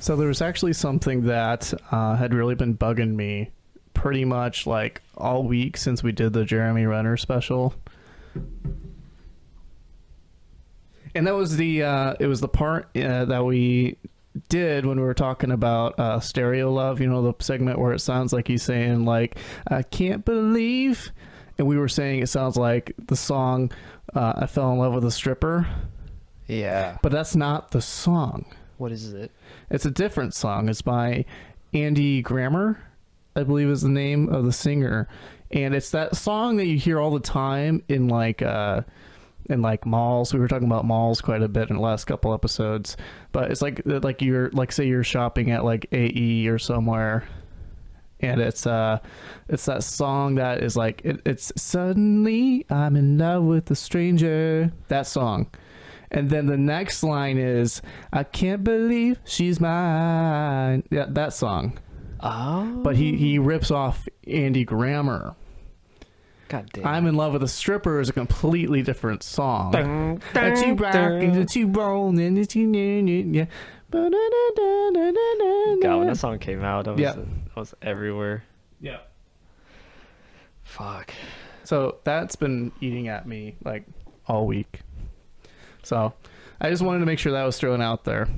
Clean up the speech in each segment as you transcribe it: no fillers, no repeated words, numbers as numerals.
So there was actually something that had really been bugging me pretty much like all week since we did the Jeremy Renner special. And that was it was the part that we did when we were talking about Stereo Love, you know, the segment where it sounds like he's saying like, I can't believe, and we were saying it sounds like the song I Fell in Love with a Stripper. Yeah. But that's not the song. What is it? It's a different song. It's by Andy Grammer, I believe is the name of the singer. And it's that song that you hear all the time in like malls. We were talking about malls quite a bit in the last couple episodes. But it's like you're like, say you're shopping at like AE or somewhere, and it's that song that is like it's suddenly I'm in love with a stranger. That song. And then the next line is, I can't believe she's mine. Yeah, that song. Oh. But he rips off Andy Grammer. God damn. I'm in Love with a Stripper is a completely different song. Dun, That you dun, rock dun. and that you roll and that you yeah. God, when that song came out, that was everywhere. Yeah. Fuck. So that's been eating at me like all week. So I just wanted to make sure that was thrown out there.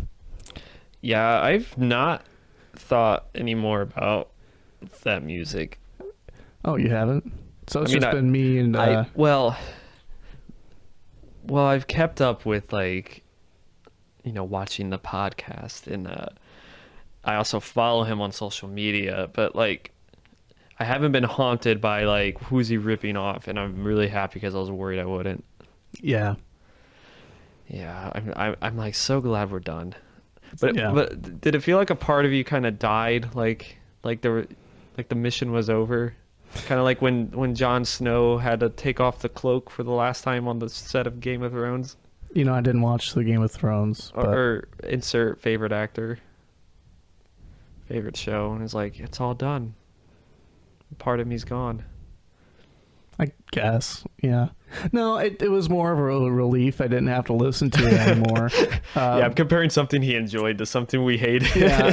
Yeah, I've not thought any more about that music. Oh, you haven't? So it's I mean, just been me and well, I've kept up with like, you know, watching the podcast, and I also follow him on social media, but like I haven't been haunted by like who's he ripping off, and I'm really happy because I was worried I wouldn't. yeah. Yeah, I'm like so glad we're done. But but did it feel like a part of you kind of died, like there were, like the mission was over, kind of like when Jon Snow had to take off the cloak for the last time on the set of Game of Thrones? You know, I didn't watch the Game of Thrones. Or insert favorite actor, favorite show, and it's like it's all done. Part of me's gone. I guess, yeah. No, it was more of a relief. I didn't have to listen to it anymore. Yeah, I'm comparing something he enjoyed to something we hated. Yeah.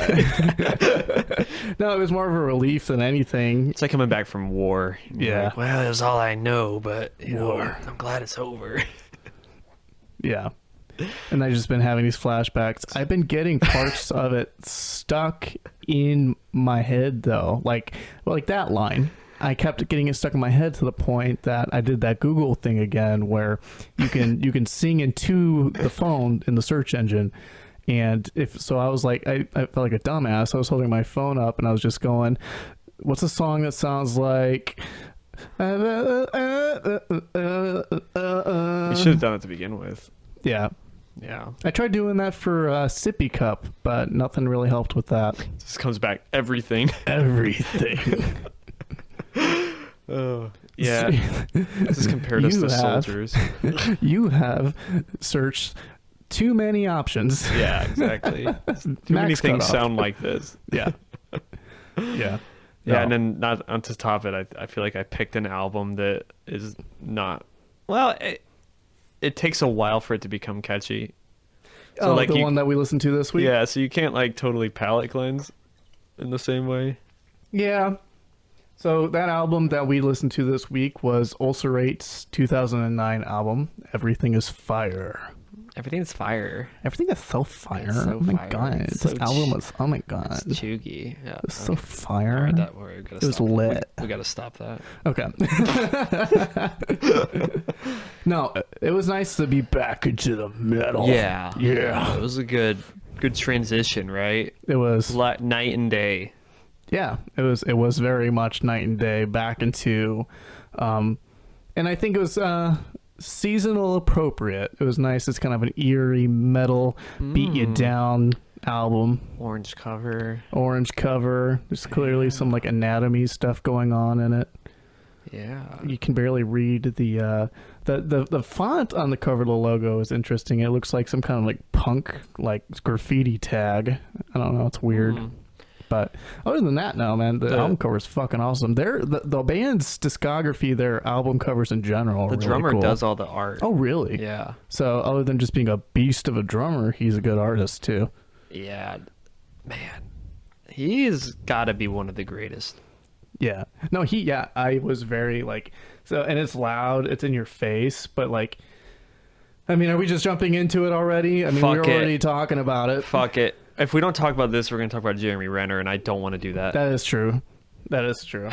No, it was more of a relief than anything. It's like coming back from war. You're Yeah. like, well, it was all I know, but you know, I'm glad it's over. Yeah. And I've just been having these flashbacks. I've been getting parts of it stuck in my head, though. Like that line. I kept getting it stuck in my head to the point that I did that Google thing again, where you can sing into the phone in the search engine. And I was like, I felt like a dumbass. I was holding my phone up and I was just going, what's a song that sounds like... We should have done it to begin with. Yeah. Yeah. I tried doing that for Sippy Cup, but nothing really helped with that. This comes back everything. Everything. Oh, yeah. This has compared us to soldiers. You have searched too many options. Yeah, exactly. Too many things sound like this. Yeah. Yeah. Yeah, No. and then not on to top of it, I feel like I picked an album that is not... Well, it takes a while for it to become catchy. So like the one that we listened to this week? Yeah, so you can't like totally palate cleanse in the same way. Yeah. So that album that we listened to this week was Ulcerate's 2009 album, Everything is Fire. Everything's fire. Everything is so fire. It's so oh my fire. god. It's This so album was, oh my god. It's chuggy. Yeah. It's so fire. All right, that word. It was lit. We got to stop that. Okay. No, it was nice to be back into the metal. Yeah. Yeah. It was a good transition, right? It was. Night and day. Yeah, it was very much night and day back into, and I think it was seasonal appropriate. It was nice. It's kind of an eerie metal, beat you down album. Orange cover. There's clearly some like anatomy stuff going on in it. Yeah. You can barely read the font on the cover of the logo is interesting. It looks like some kind of like punk like graffiti tag. I don't know. It's weird. But other than that, no, man, the album cover is fucking awesome. The band's discography, their album covers in general are The really drummer cool. does all the art. Oh, really? Yeah. So other than just being a beast of a drummer, he's a good artist too. Yeah. man, he's got to be one of the greatest. Yeah. No, I was very like, so, and it's loud, it's in your face, but like, I mean, are we just jumping into it already? I mean, Fuck we're it. already talking about it. Fuck it. If we don't talk about this, we're going to talk about Jeremy Renner, and I don't want to do that. That is true. That is true.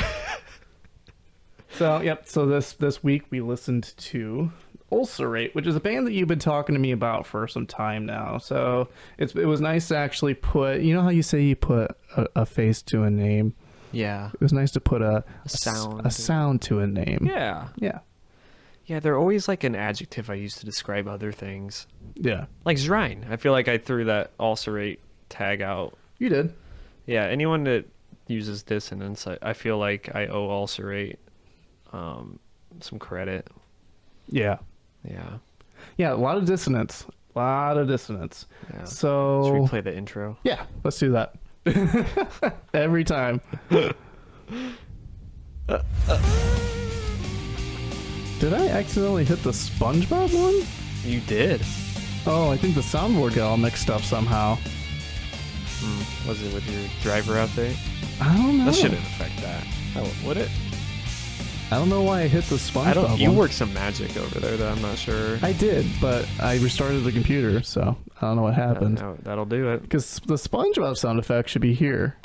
So, yep. So this week we listened to Ulcerate, which is a band that you've been talking to me about for some time now. So it was nice to actually put, you know how you say you put a face to a name? Yeah. It was nice to put a sound to a name. Yeah. Yeah. Yeah, they're always like an adjective I use to describe other things. Yeah. Like Zrine. I feel like I threw that Ulcerate tag out. You did. Yeah, anyone that uses dissonance, I feel like I owe Ulcerate some credit. Yeah. Yeah. Yeah, a lot of dissonance. Yeah. So Should we play the intro? yeah, let's do that. Every time. Did I accidentally hit the SpongeBob one? You did. Oh, I think the soundboard got all mixed up somehow. Was it with your driver update? I don't know. That shouldn't affect that. Oh, would it? I don't know why I hit the SpongeBob one. You worked some magic over there that I'm not sure. I did, but I restarted the computer, so I don't know what happened. That'll do it. Because the SpongeBob sound effect should be here.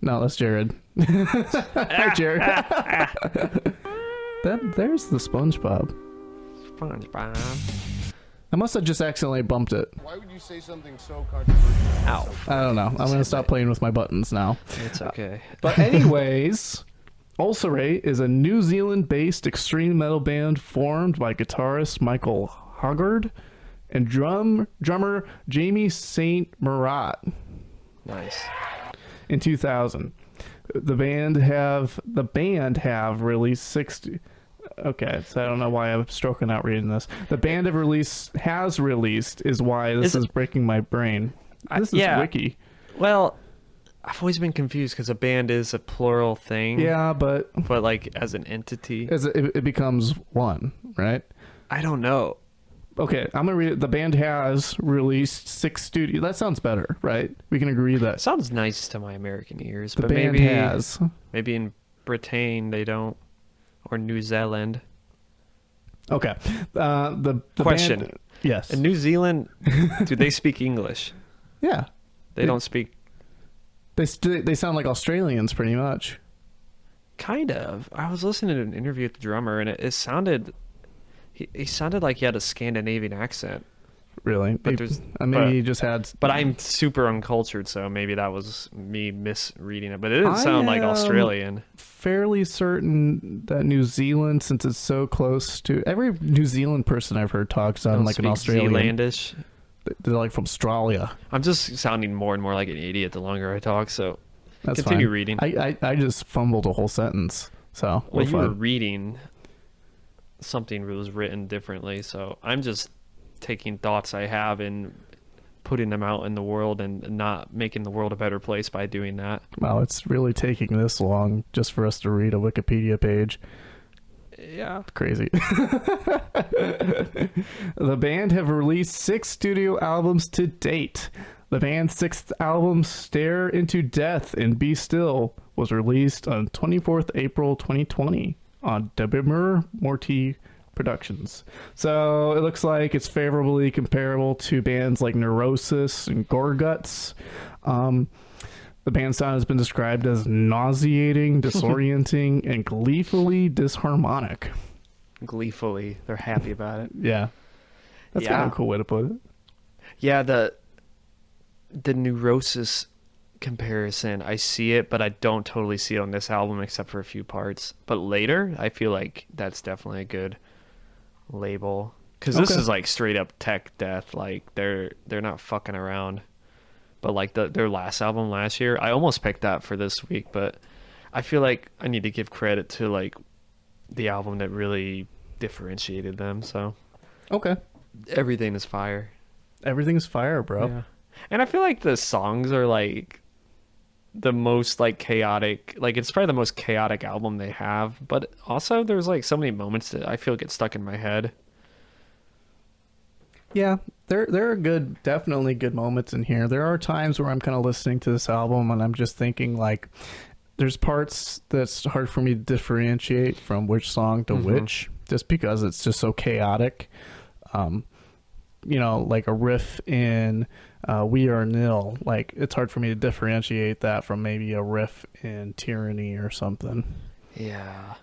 No, that's Jared. Hi, Jared. There's the SpongeBob. SpongeBob. I must have just accidentally bumped it. Why would you say something so controversial? Ow. I don't know. I'm going to stop playing with my buttons now. It's okay. But anyways, Ulcerate is a New Zealand-based extreme metal band formed by guitarist Michael Hoggard and drummer Jamie St. Murat Nice. in 2000. The band have released 60. Okay, so I don't know why I'm stroking out reading this. The band has released is why this is breaking my brain. This is wiki. Well, I've always been confused because a band is a plural thing. Yeah, but like as an entity, it becomes one, right? I don't know. Okay, I'm gonna read it. The band has released 6 studio. That sounds better, right? We can agree that Sounds nice to my American ears, the but band has. maybe in Britain they don't, or New Zealand. Okay, the Question. band, yes. In New Zealand, do they speak English? Yeah, They don't speak. they sound like Australians pretty much. Kind of. I was listening to an interview with the drummer, and it sounded. He sounded like he had a Scandinavian accent. Really, But maybe he just had. But I'm super uncultured, so maybe that was me misreading it. But it didn't sound like Australian. Fairly certain that New Zealand, since it's so close to every New Zealand person I've heard talk, sound like an Australian. Zealandish. They're like from Australia. I'm just sounding more and more like an idiot the longer I talk. So That's continue fine. reading. I just fumbled a whole sentence. So Well, we're you were fine. reading something that was written differently, so I'm just taking thoughts I have and putting them out in the world and not making the world a better place by doing that. Wow, it's really taking this long just for us to read a Wikipedia page. Yeah. Crazy. The band have released 6 studio albums to date. The band's 6th album, Stare Into Death and Be Still, was released on 24th April 2020 on Debimur Morty Productions. So it looks like it's favorably comparable to bands like Neurosis and Gorguts. The band sound has been described as nauseating, disorienting, and gleefully disharmonic. Gleefully, they're happy about it. Yeah. That's kind of a cool way to put it. Yeah, the Neurosis comparison, I see it, but I don't totally see it on this album except for a few parts. But later, I feel like that's definitely a good label, because this is like straight up tech death. Like they're not fucking around. But like their last album last year, I almost picked that for this week, but I feel like I need to give credit to like the album that really differentiated them. So Okay. everything is fire. Everything's fire, bro. Yeah. And I feel like the songs are like the most like chaotic, like it's probably the most chaotic album they have, but also there's like so many moments that I feel get stuck in my head. Yeah, there are definitely good moments in here. There are times where I'm kind of listening to this album and I'm just thinking like, there's parts that's hard for me to differentiate from which song to which, just because it's just so chaotic. Like a riff in "We Are Nil," like it's hard for me to differentiate that from maybe a riff in "Tyranny" or something. Yeah.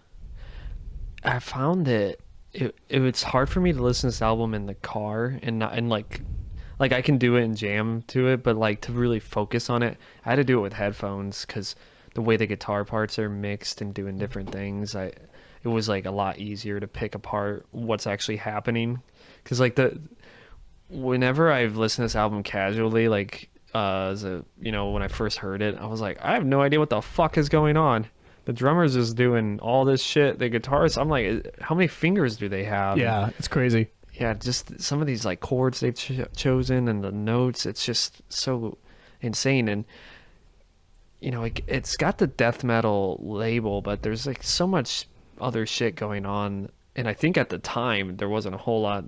I found that it's hard for me to listen to this album in the car and not and like I can do it and jam to it, but like to really focus on it, I had to do it with headphones because the way the guitar parts are mixed and doing different things, it was like a lot easier to pick apart what's actually happening. Because like whenever I've listened to this album casually, like when I first heard it, I was like, I have no idea what the fuck is going on. The drummer's just doing all this shit. The guitarist, I'm like, how many fingers do they have? Yeah, it's crazy. Yeah, just some of these like chords they've chosen and the notes. It's just so insane. And it's got the death metal label, but there's like so much other shit going on. And I think at the time there wasn't a whole lot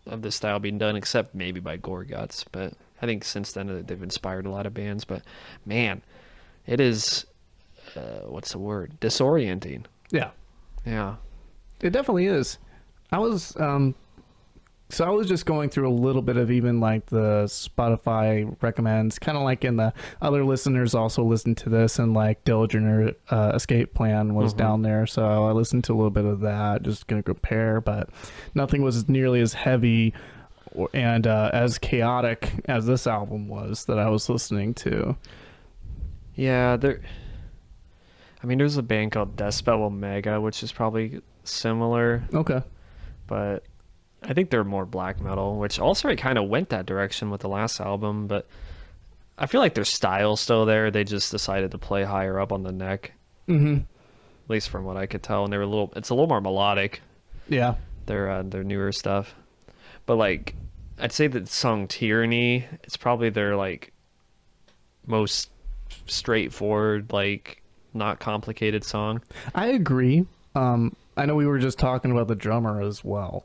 of this style being done, except maybe by Gorguts. But I think since then they've inspired a lot of bands. But man, it is. What's the word? Disorienting. Yeah, it definitely is. I was just going through a little bit of even like the Spotify recommends, kind of like in the other listeners also listened to this, and like Dillinger Escape Plan was down there, so I listened to a little bit of that, just gonna compare, but nothing was nearly as heavy and as chaotic as this album was that I was listening to. Yeah, there's a band called Deathspell Omega, which is probably similar. Okay. But I think they're more black metal, which also kind of went that direction with the last album, but I feel like their style's still there. They just decided to play higher up on the neck. Mm-hmm. At least from what I could tell. And it's a little more melodic. Yeah. Their newer stuff. But like, I'd say that the song Tyranny, it's probably their like most straightforward, like, not complicated song. I agree. I know we were just talking about the drummer as well.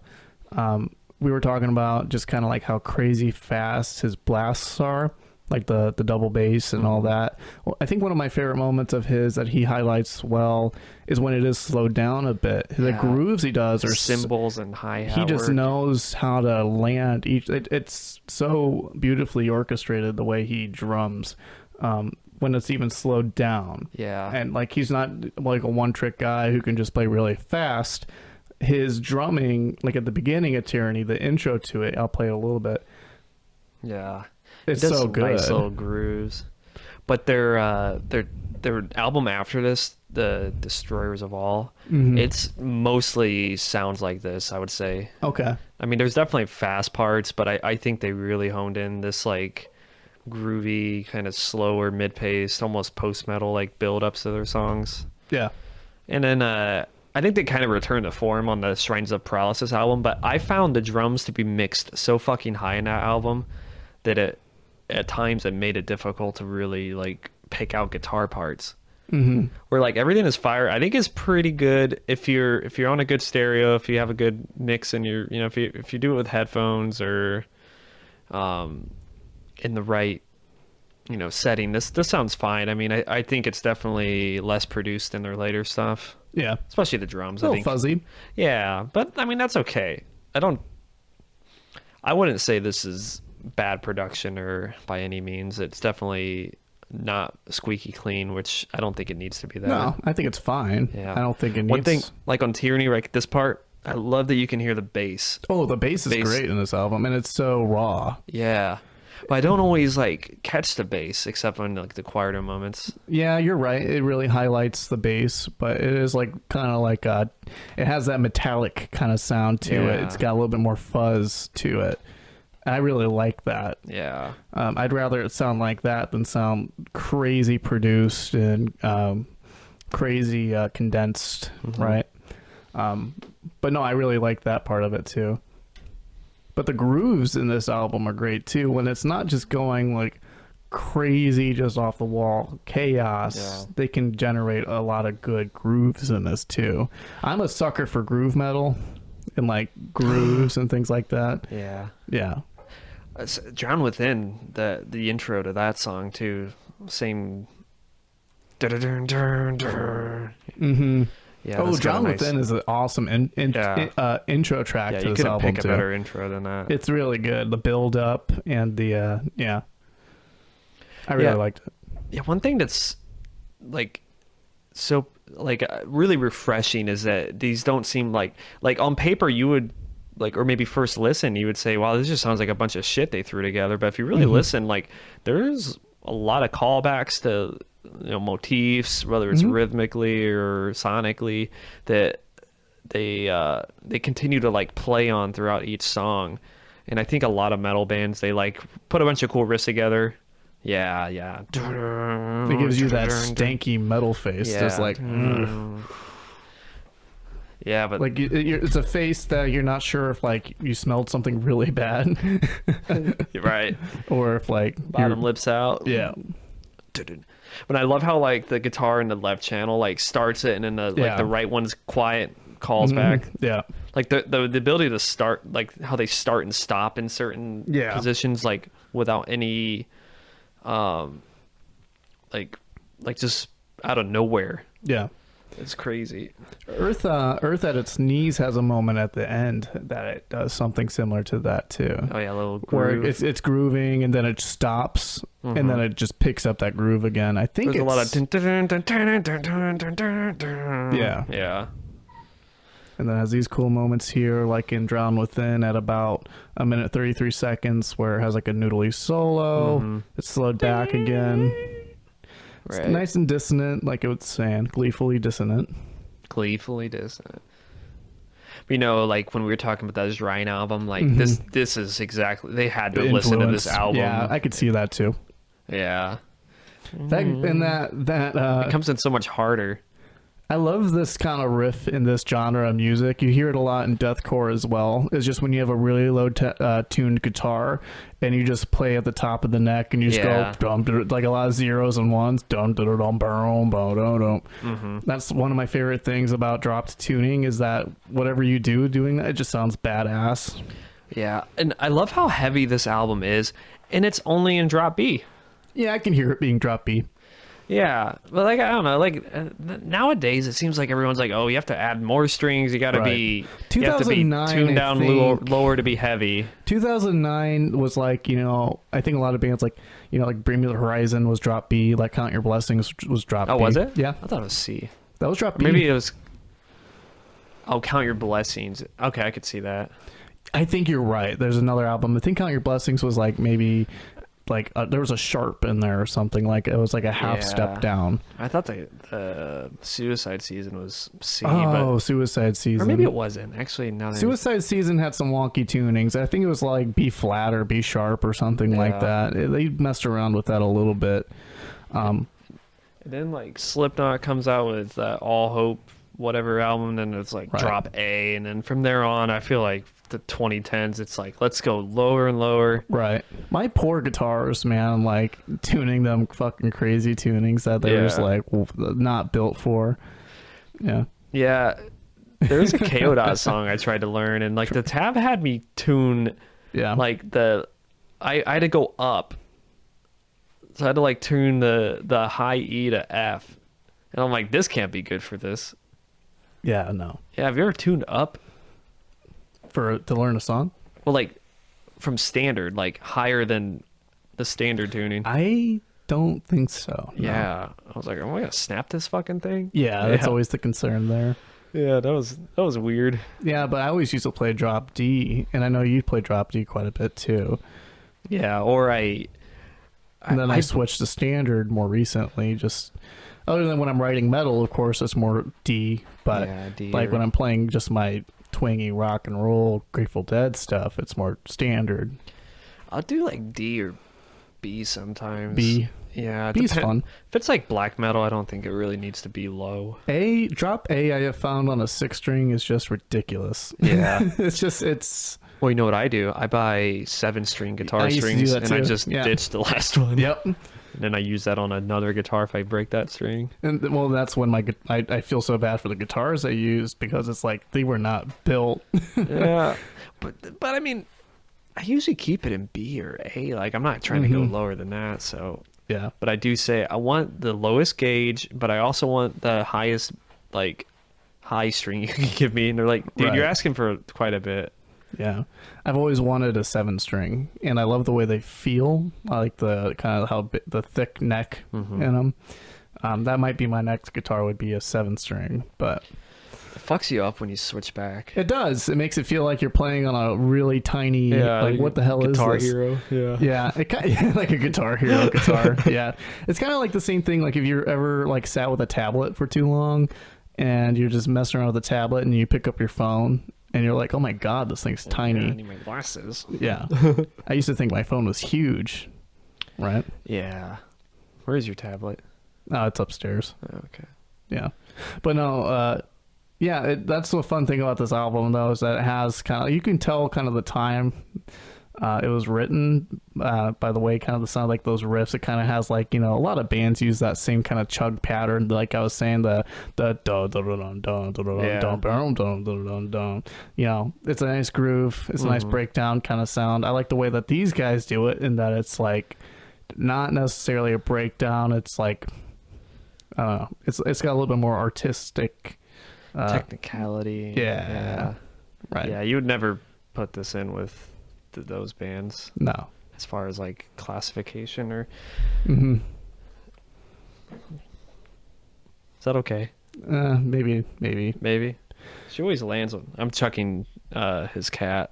We were talking about just kind of like how crazy fast his blasts are, like the double bass and all that. Well, I think one of my favorite moments of his that he highlights well is when it is slowed down a bit. The grooves he does are cymbals and hi-hat. He just knows how to land each. It's so beautifully orchestrated the way he drums. When it's even slowed down. Yeah. And like he's not like a one-trick guy who can just play really fast. His drumming, like at the beginning of Tyranny, the intro to it, I'll play a little bit. Yeah. It's so good. Nice little grooves. But their album after this, the Destroyers of All, it's mostly sounds like this, I would say. Okay. I mean, there's definitely fast parts, but I think they really honed in this like groovy, kind of slower, mid-paced, almost post-metal like build-ups to their songs. Yeah. And then I think they kind of returned to form on the Shrines of Paralysis album, but I found the drums to be mixed so fucking high in that album that at times it made it difficult to really like pick out guitar parts. Where like everything is fire. I think is pretty good if you're on a good stereo, if you have a good mix and if you do it with headphones or in the right setting, this sounds fine. I mean, I think it's definitely less produced than their later stuff. Yeah, especially the drums. A little fuzzy. Yeah, but I mean that's okay. I wouldn't say this is bad production or by any means. It's definitely not squeaky clean, which I don't think it needs to be that. No, I think it's fine. Yeah. I don't think it needs. One thing, like on Tyranny, like this part, I love that you can hear the bass. Oh, the bass is great in this album, and it's so raw. Yeah. But I don't always like catch the bass except on like the quieter moments. Yeah, you're right. It really highlights the bass, but it is like kind of like it has that metallic kind of sound to it. It's got a little bit more fuzz to it. I really like that. Yeah. I'd rather it sound like that than sound crazy produced and crazy condensed, right? But no, I really like that part of it too. But the grooves in this album are great too. When it's not just going like crazy, just off the wall chaos, they can generate a lot of good grooves in this too. I'm a sucker for groove metal. and like grooves and things like that. Yeah. Yeah. Drown Within, the intro to that song too, same. Mm-hmm. Yeah. Oh, that's Drown kinda nice. Within is an awesome intro track Yeah, to you this couldn't album pick too. a better intro than that. It's really good. The build up and the yeah. I really liked it. Yeah, one thing that's like so like really refreshing is that these don't seem like on paper you would like, or maybe first listen you would say, wow, this just sounds like a bunch of shit they threw together. But if you really listen, like there's a lot of callbacks to motifs, whether it's rhythmically or sonically, that they continue to like play on throughout each song. And I think a lot of metal bands, they like put a bunch of cool riffs together. Yeah. It gives you that stanky metal face. Yeah. Just like, yeah, but like it's a face that you're not sure if like you smelled something really bad, you're right. or if like Bottom lips out. Yeah. But I love how like the guitar in the left channel like starts it, and then the right one's quiet, calls back. Yeah. Like the ability to start, like how they start and stop in certain positions, like without any like just out of nowhere. Yeah. It's crazy. Earth at its knees has a moment at the end that it does something similar to that too. Oh yeah, a little Where groove. it's grooving and then it stops and then it just picks up that groove again. I think There's it's a lot of yeah. And then has these cool moments here, like in Drown Within at about a minute 33 seconds, where it has like a noodly solo. It's slowed back again. It's Right. nice and dissonant, like it was saying, gleefully dissonant. Gleefully dissonant. Like when we were talking about that Shrine album, like this is exactly, they had to The listen to influence. this album. Yeah, I could see that too. Yeah. That It comes in so much harder. I love this kind of riff in this genre of music. You hear it a lot in deathcore as well. It's just when you have a really low tuned guitar and you just play at the top of the neck and you just go dum, dum, like a lot of zeros and ones. Dum, dum, dum, dum, dum, dum, dum. That's one of my favorite things about dropped tuning, is that whatever you do doing that, it just sounds badass. Yeah, and I love how heavy this album is, and it's only in drop B. Yeah, I can hear it being drop B. Yeah, but like I don't know, like nowadays it seems like everyone's like, oh, you have to add more strings, you got to be, you have to be 2009, tuned down lower to be heavy. 2009 was like, I think a lot of bands like Bring Me the Horizon was drop B, like Count Your Blessings was drop B. Oh, was it? Yeah, I thought it was C. that was drop B. Maybe it was. Oh, Count Your Blessings. Okay, I could see that. I think you're right. There's another album. I think Count Your Blessings was like maybe like there was a sharp in there or something, like it was like a half step down. I thought the Suicide Season was C, Oh, Suicide Season. or maybe it wasn't. Actually, now that Suicide Season had some wonky tunings. I think it was like B flat or B sharp or something like that. They messed around with that a little bit. And then like Slipknot comes out with All Hope whatever album, and it's like drop A, and then from there on I feel like the 2010s it's like let's go lower and lower. Right. My poor guitars, man, like tuning them fucking crazy tunings that they were just like not built for. Yeah. There's a KO song I tried to learn, and like the tab had me tune like I had to go up, so I had to like tune the high E to F, and I'm like, this can't be good for this. Yeah, no. Yeah, have you ever tuned up To learn a song? well, like from standard, like higher than the standard tuning? I don't think so. No. Yeah, I was like, am I gonna snap this fucking thing? Yeah, that's always the concern there. Yeah, that was weird. Yeah, but I always used to play drop D, and I know you play drop D quite a bit too. Yeah, or And then I switched to standard more recently, just other than when I'm writing metal, of course, it's more D, but D like when I'm playing just my twangy rock and roll Grateful Dead stuff, it's more standard. I'll do like D or B sometimes. B. Yeah, B's fun. If it's like black metal, I don't think it really needs to be low. Drop A I have found on a 6-string is just ridiculous. Yeah. it's Well, you know what I do? I buy 7-string guitar I used to do strings, that and I too. just ditch the last one. Yep. And then I use that on another guitar if I break that string. And well, that's when I feel so bad for the guitars I used, because it's like they were not built. Yeah, but I mean, I usually keep it in B or A. Like, I'm not trying to go lower than that. So Yeah. but I do say I want the lowest gauge, but I also want the highest, like, high string you can give me. And they're like, dude, Right. you're asking for quite a bit. Yeah, I've always wanted a 7-string, and I love the way they feel. I like the kind of the thick neck in them. That might be my next guitar, would be a 7-string, but It fucks you up when you switch back. it does. It makes it feel like you're playing on a really tiny. Like, what the hell is Guitar this? Hero. Yeah. Yeah, it kind of, like a Guitar Hero guitar. Yeah, it's kind of like the same thing. Like if you're ever like sat with a tablet for too long, and you're just messing around with the tablet, and you pick up your phone, and you're like, oh my god, this thing's tiny. I need my glasses. Yeah. I used to think my phone was huge. Right? Yeah. Where's your tablet? Oh, it's upstairs. Oh, okay. Yeah. But no, that's the fun thing about this album, though, is that it has kind of, you can tell kind of the time it was written by the way kind of the sound, like those riffs. It kind of has, like, a lot of bands use that same kind of chug pattern, like I was saying, the dun dun dun dun dun dun dun. It's a nice groove. It's a nice breakdown kind of sound. I like the way that these guys do it, in that it's like not necessarily a breakdown. It's like, I don't know. It's got a little bit more artistic Technicality. Yeah. Right. Yeah, you would never put this in with those bands. No. As far as like classification or. Mm-hmm. Is that okay? Maybe. Maybe. She always lands on. I'm chucking his cat.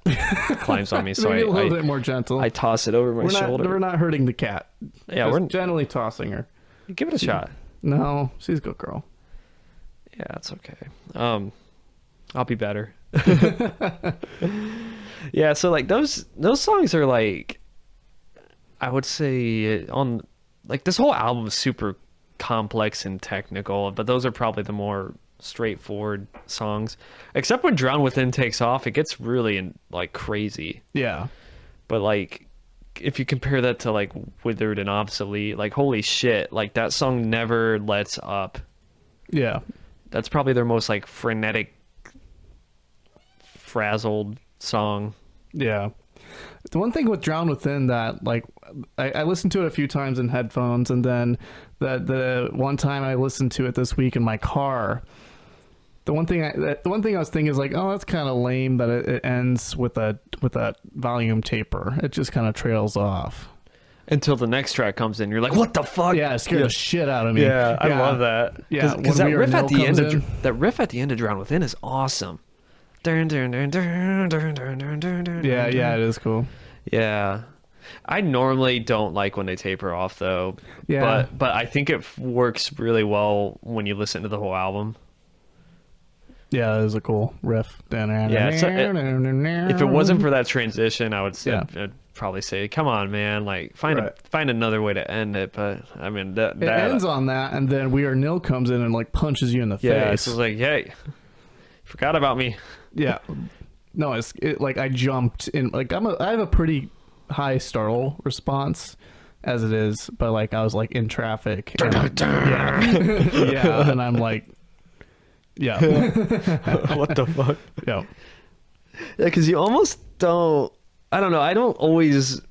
Climbs on me, so Maybe a little I bit more gentle. I toss it over my shoulder. We're not hurting the cat. Yeah, Just we're gently tossing her. give it a shot. No, she's a good girl. Yeah, it's okay. I'll be better. Yeah, so like those songs are like, I would say on like this whole album is super complex and technical, but those are probably the more straightforward songs. Except when Drown Within takes off, it gets really like crazy. Yeah. But like if you compare that to like Withered and Obsolete, like holy shit, like that song never lets up. Yeah. That's probably their most like frenetic, frazzled song. Yeah. The one thing with Drown Within that, like, I listened to it a few times in headphones, and then the one time I listened to it this week in my car, the one thing I was thinking is like, oh, that's kind of lame that it ends with a volume taper. It just kind of trails off Until the next track comes in, you're like, "What the fuck?" Yeah, it scared the shit out of me. Yeah, I love that. Yeah, because that when We Are riff at Nil the end comes in. that riff at the end of Drown Within is awesome. Yeah, it is cool. Yeah. I normally don't like when they taper off though. Yeah. But I think it works really well when you listen to the whole album. Yeah, it is a cool riff. Yeah, if it wasn't for that transition, I would say I'd probably say, "Come on, man! Like, find another way to end it." But I mean, that ends on that, and then We Are Nil comes in and like punches you in the yeah, face. it's like, "Hey, forgot about me." Yeah, no, it's like I jumped in. Like I have a pretty high startle response as it is, but like I was like in traffic. And yeah, and I'm like. Yeah. What the fuck? Yeah. Yeah, because you almost don't. I don't know. I didn't always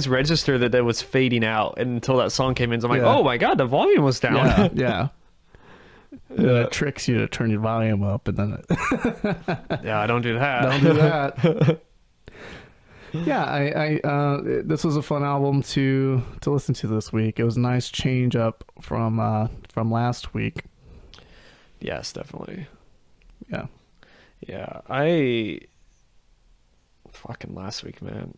register that was fading out until that song came in. So I'm like, oh my god, the volume was down. Yeah. Yeah. And then it tricks you to turn your volume up, and then Yeah, I don't do that. Don't do that. Yeah, I this was a fun album to listen to this week. It was a nice change up from last week. Yes, definitely. Yeah. Yeah, I fucking last week, man.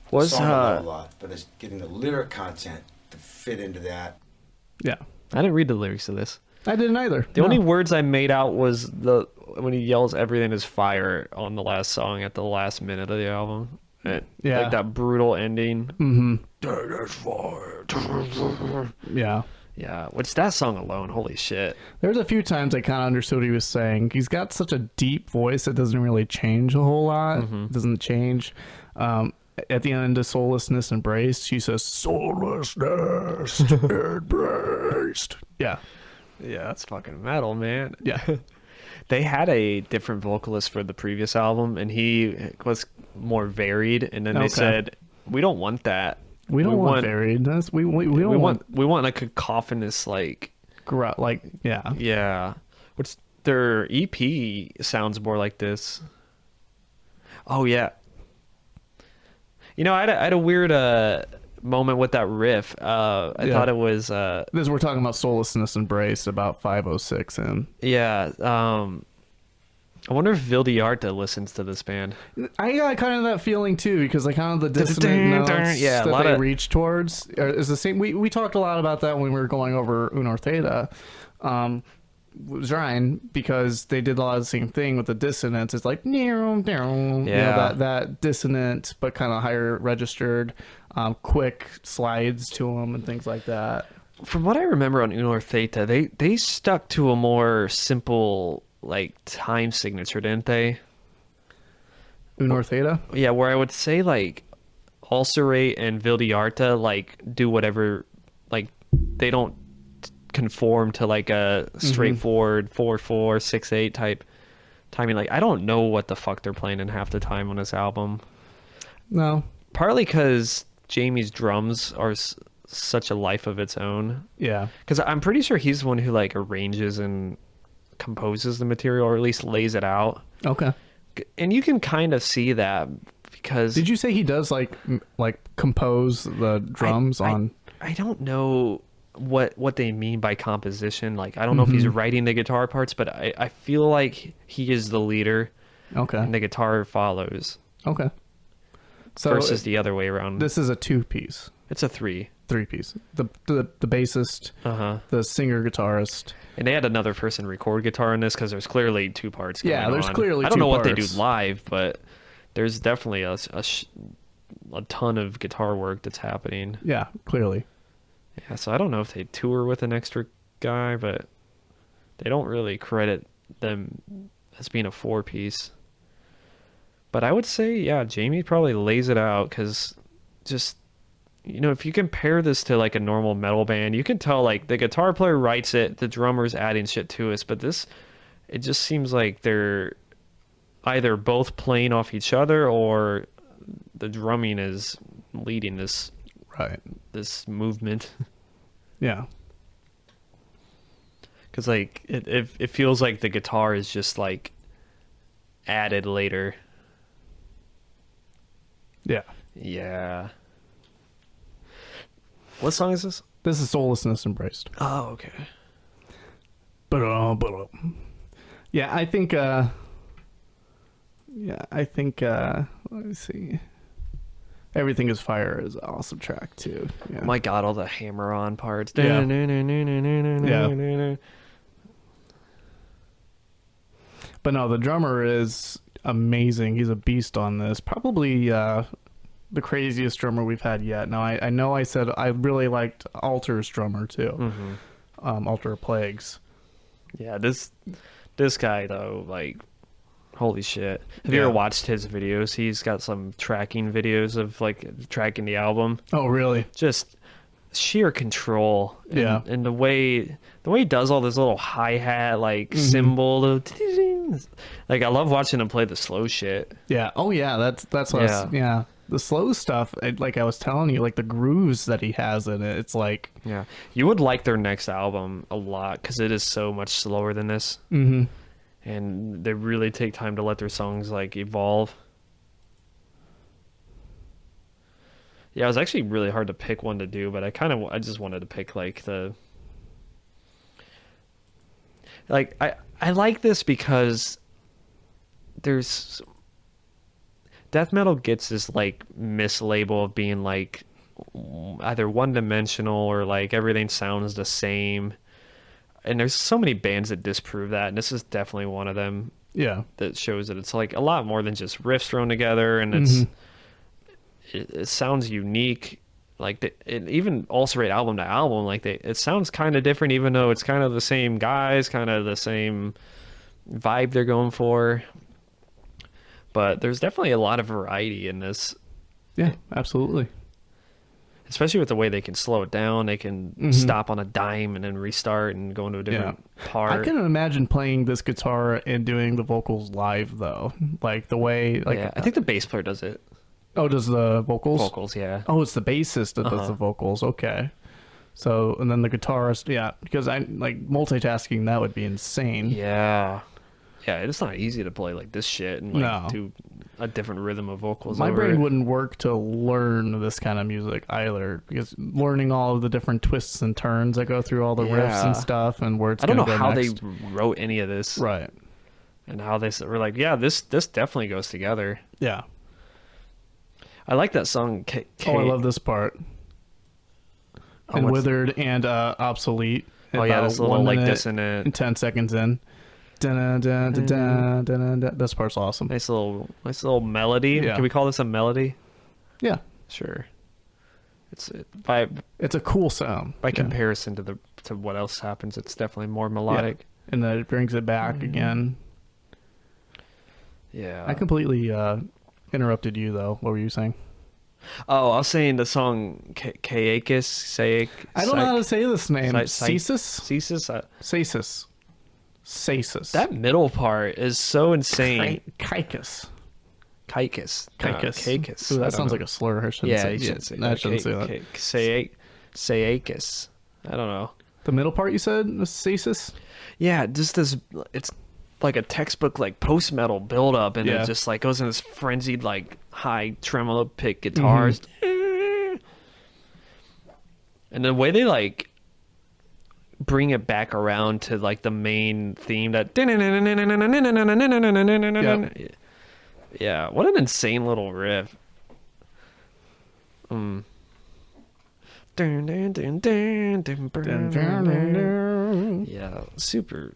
Was song I love a lot, but it's getting the lyric content to fit into that. Yeah. I didn't read the lyrics of this. I didn't either. The only words I made out was when he yells "everything is fire" on the last song at the last minute of the album. Yeah. Like that brutal ending. Mm-hmm. That is fire. Yeah. Yeah, which that song alone, holy shit. There's a few times I kind of understood what he was saying. He's got such a deep voice that doesn't really change a whole lot. It doesn't change. at the end of Soullessness Embraced, she says, "Soullessness Embraced." Yeah. Yeah, that's fucking metal, man. Yeah. They had a different vocalist for the previous album, and he was more varied. And then they Okay. said, "We don't want that. We don't want varied. That's we don't we want a cacophonous like yeah. yeah." Which their EP sounds more like this. Oh yeah. You know, I had a weird moment with that riff. I thought it was This we're talking about Soullessness Embraced, about 506 in. yeah. I wonder if Vildiarta listens to this band. I got kind of that feeling too, because like kind of the dissonant notes Yeah, that they reach towards is the same. We talked a lot about that when we were going over Unor Theta, Zrine, because they did a lot of the same thing with the dissonance. It's like that dissonant but kind of higher registered, quick slides to them and things like that. From what I remember on Unor Theta, they stuck to a more simple like time signature, didn't they? Unor Theta? Yeah, where I would say like Ulcerate and Vildiarta like do whatever, like they don't conform to like a straightforward 4/4 6/8 type timing. Like I don't know what the fuck they're playing in half the time on this album. No. Partly because Jamie's drums are such a life of its own. Yeah. Because I'm pretty sure he's the one who like arranges and composes the material, or at least lays it out. Okay. And you can kind of see that because Did you say he does like compose the drums on? I don't know what they mean by composition. Like I don't know if he's writing the guitar parts, but I feel like he is the leader. Okay. And the guitar follows. Okay. So versus the other way around. This is a 2-piece. It's a 3-piece. The bassist, the singer, guitarist, and they had another person record guitar in this because there's clearly 2 parts going on. There's clearly I don't two know what they parts. do live, but there's definitely a ton of guitar work that's happening. Yeah, clearly. Yeah, so I don't know if they tour with an extra guy, but they don't really credit them as being a 4-piece. But I would say, yeah, Jamie probably lays it out because just, you know, if you compare this to like a normal metal band, you can tell like the guitar player writes it, the drummer's adding shit to it, but this, it just seems like they're either both playing off each other or the drumming is leading this movement. Yeah. Because like it feels like the guitar is just like added later. Yeah. Yeah. What song is this? This is Soullessness Embraced. Oh, okay. But yeah, I think let me see. Everything is Fire is an awesome track too. Yeah. My God, all the hammer on parts. Yeah. Yeah. But no, the drummer is amazing. He's a beast on this. Probably the craziest drummer we've had yet. Now, I know I said I really liked Alter's drummer too. Alter Plagues. Yeah, this guy though, like, holy shit. Have you ever watched his videos? He's got some tracking videos of like tracking the album. Oh, really? Just sheer control. And, Yeah. And the way he does all this little hi-hat like cymbal, like I love watching him play the slow shit. Yeah. Oh, yeah. That's what. Yeah. The slow stuff, like I was telling you, like the grooves that he has in it. It's like, yeah, you would like their next album a lot because it is so much slower than this. And they really take time to let their songs like evolve. Yeah, it was actually really hard to pick one to do, but I just wanted to pick like I like this because there's death metal gets this like mislabel of being like either one-dimensional or like everything sounds the same. And there's so many bands that disprove that, and this is definitely one of them. Yeah. That shows that it's like a lot more than just riffs thrown together, and it sounds unique. Like even Ulcerate album to album, like it sounds kind of different, even though it's kind of the same guys, kind of the same vibe they're going for. But there's definitely a lot of variety in this, Yeah, absolutely. Especially with the way they can slow it down. They can stop on a dime and then restart and go into a different part. I can imagine playing this guitar and doing the vocals live though. Like the way like I think the bass player does it. Oh, does the vocals? Vocals, yeah. Oh, it's the bassist that does the vocals. Okay. So, and then the guitarist, yeah, because I like multitasking, that would be insane. Yeah. Yeah, it's not easy to play like this shit and like do a different rhythm of vocals. My over brain it. wouldn't work to learn this kind of music either, because learning all of the different twists and turns that go through all the riffs and stuff and where it's I don't know go how next. they wrote any of this. Right. And how they were like, yeah, this definitely goes together. Yeah. I like that song. Oh, I love this part. And Withered and Obsolete. Oh yeah, this little like dissonant. And 10 seconds in. Dun-dun-dun-dun-dun-dun-dun. This part's awesome. Nice little melody. Yeah. Can we call this a melody? Yeah. Sure. It's a cool sound. By comparison to what else happens, it's definitely more melodic. Yeah. And then it brings it back again. Yeah. I completely interrupted you though. What were you saying? Oh, I was saying the song Kayakis. I don't know how to say this name. Cesis? Cesis. That middle part is so insane. Kaikis. Ooh, that sounds like a slur. I shouldn't say. I shouldn't say that. Sayakis. I don't know. The middle part you said was Cesis? Yeah, just this. It's like a textbook like post metal build up, and it just like goes in this frenzied like high tremolo pick guitars, and the way they like bring it back around to like the main theme that yeah, what an insane little riff. Yeah, super.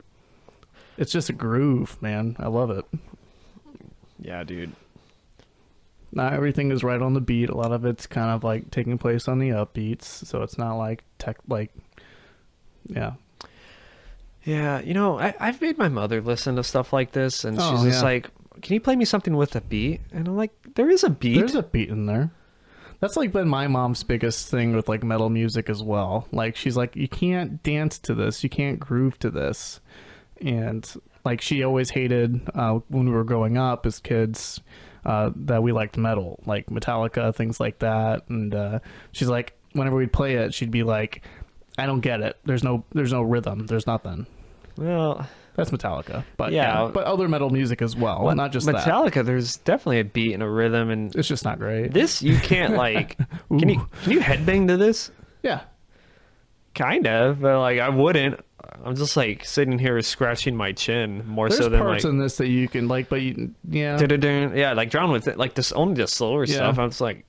It's just a groove, man. I love it. Yeah, dude. Not everything is right on the beat. A lot of it's kind of like taking place on the upbeats, so it's not like yeah. Yeah, you know, I've made my mother listen to stuff like this, and she's just like, "Can you play me something with a beat?" And I'm like, "There is a beat. There's a beat in there." That's like been my mom's biggest thing with like metal music as well. Like she's like, "You can't dance to this. You can't groove to this." And like she always hated when we were growing up as kids that we liked metal, like Metallica, things like that. And she's like, whenever we'd play it, she'd be like, "I don't get it. There's no rhythm. There's nothing." Well, that's Metallica, but yeah, but other metal music as well, not just Metallica. That. There's definitely a beat and a rhythm, and it's just not great. This you can't like. Can you headbang to this? Yeah, kind of, but like I wouldn't. I'm just like sitting here scratching my chin more so than like. There's parts in this that you can like, but yeah, like Drown with it, like this only the slower stuff. I'm just like.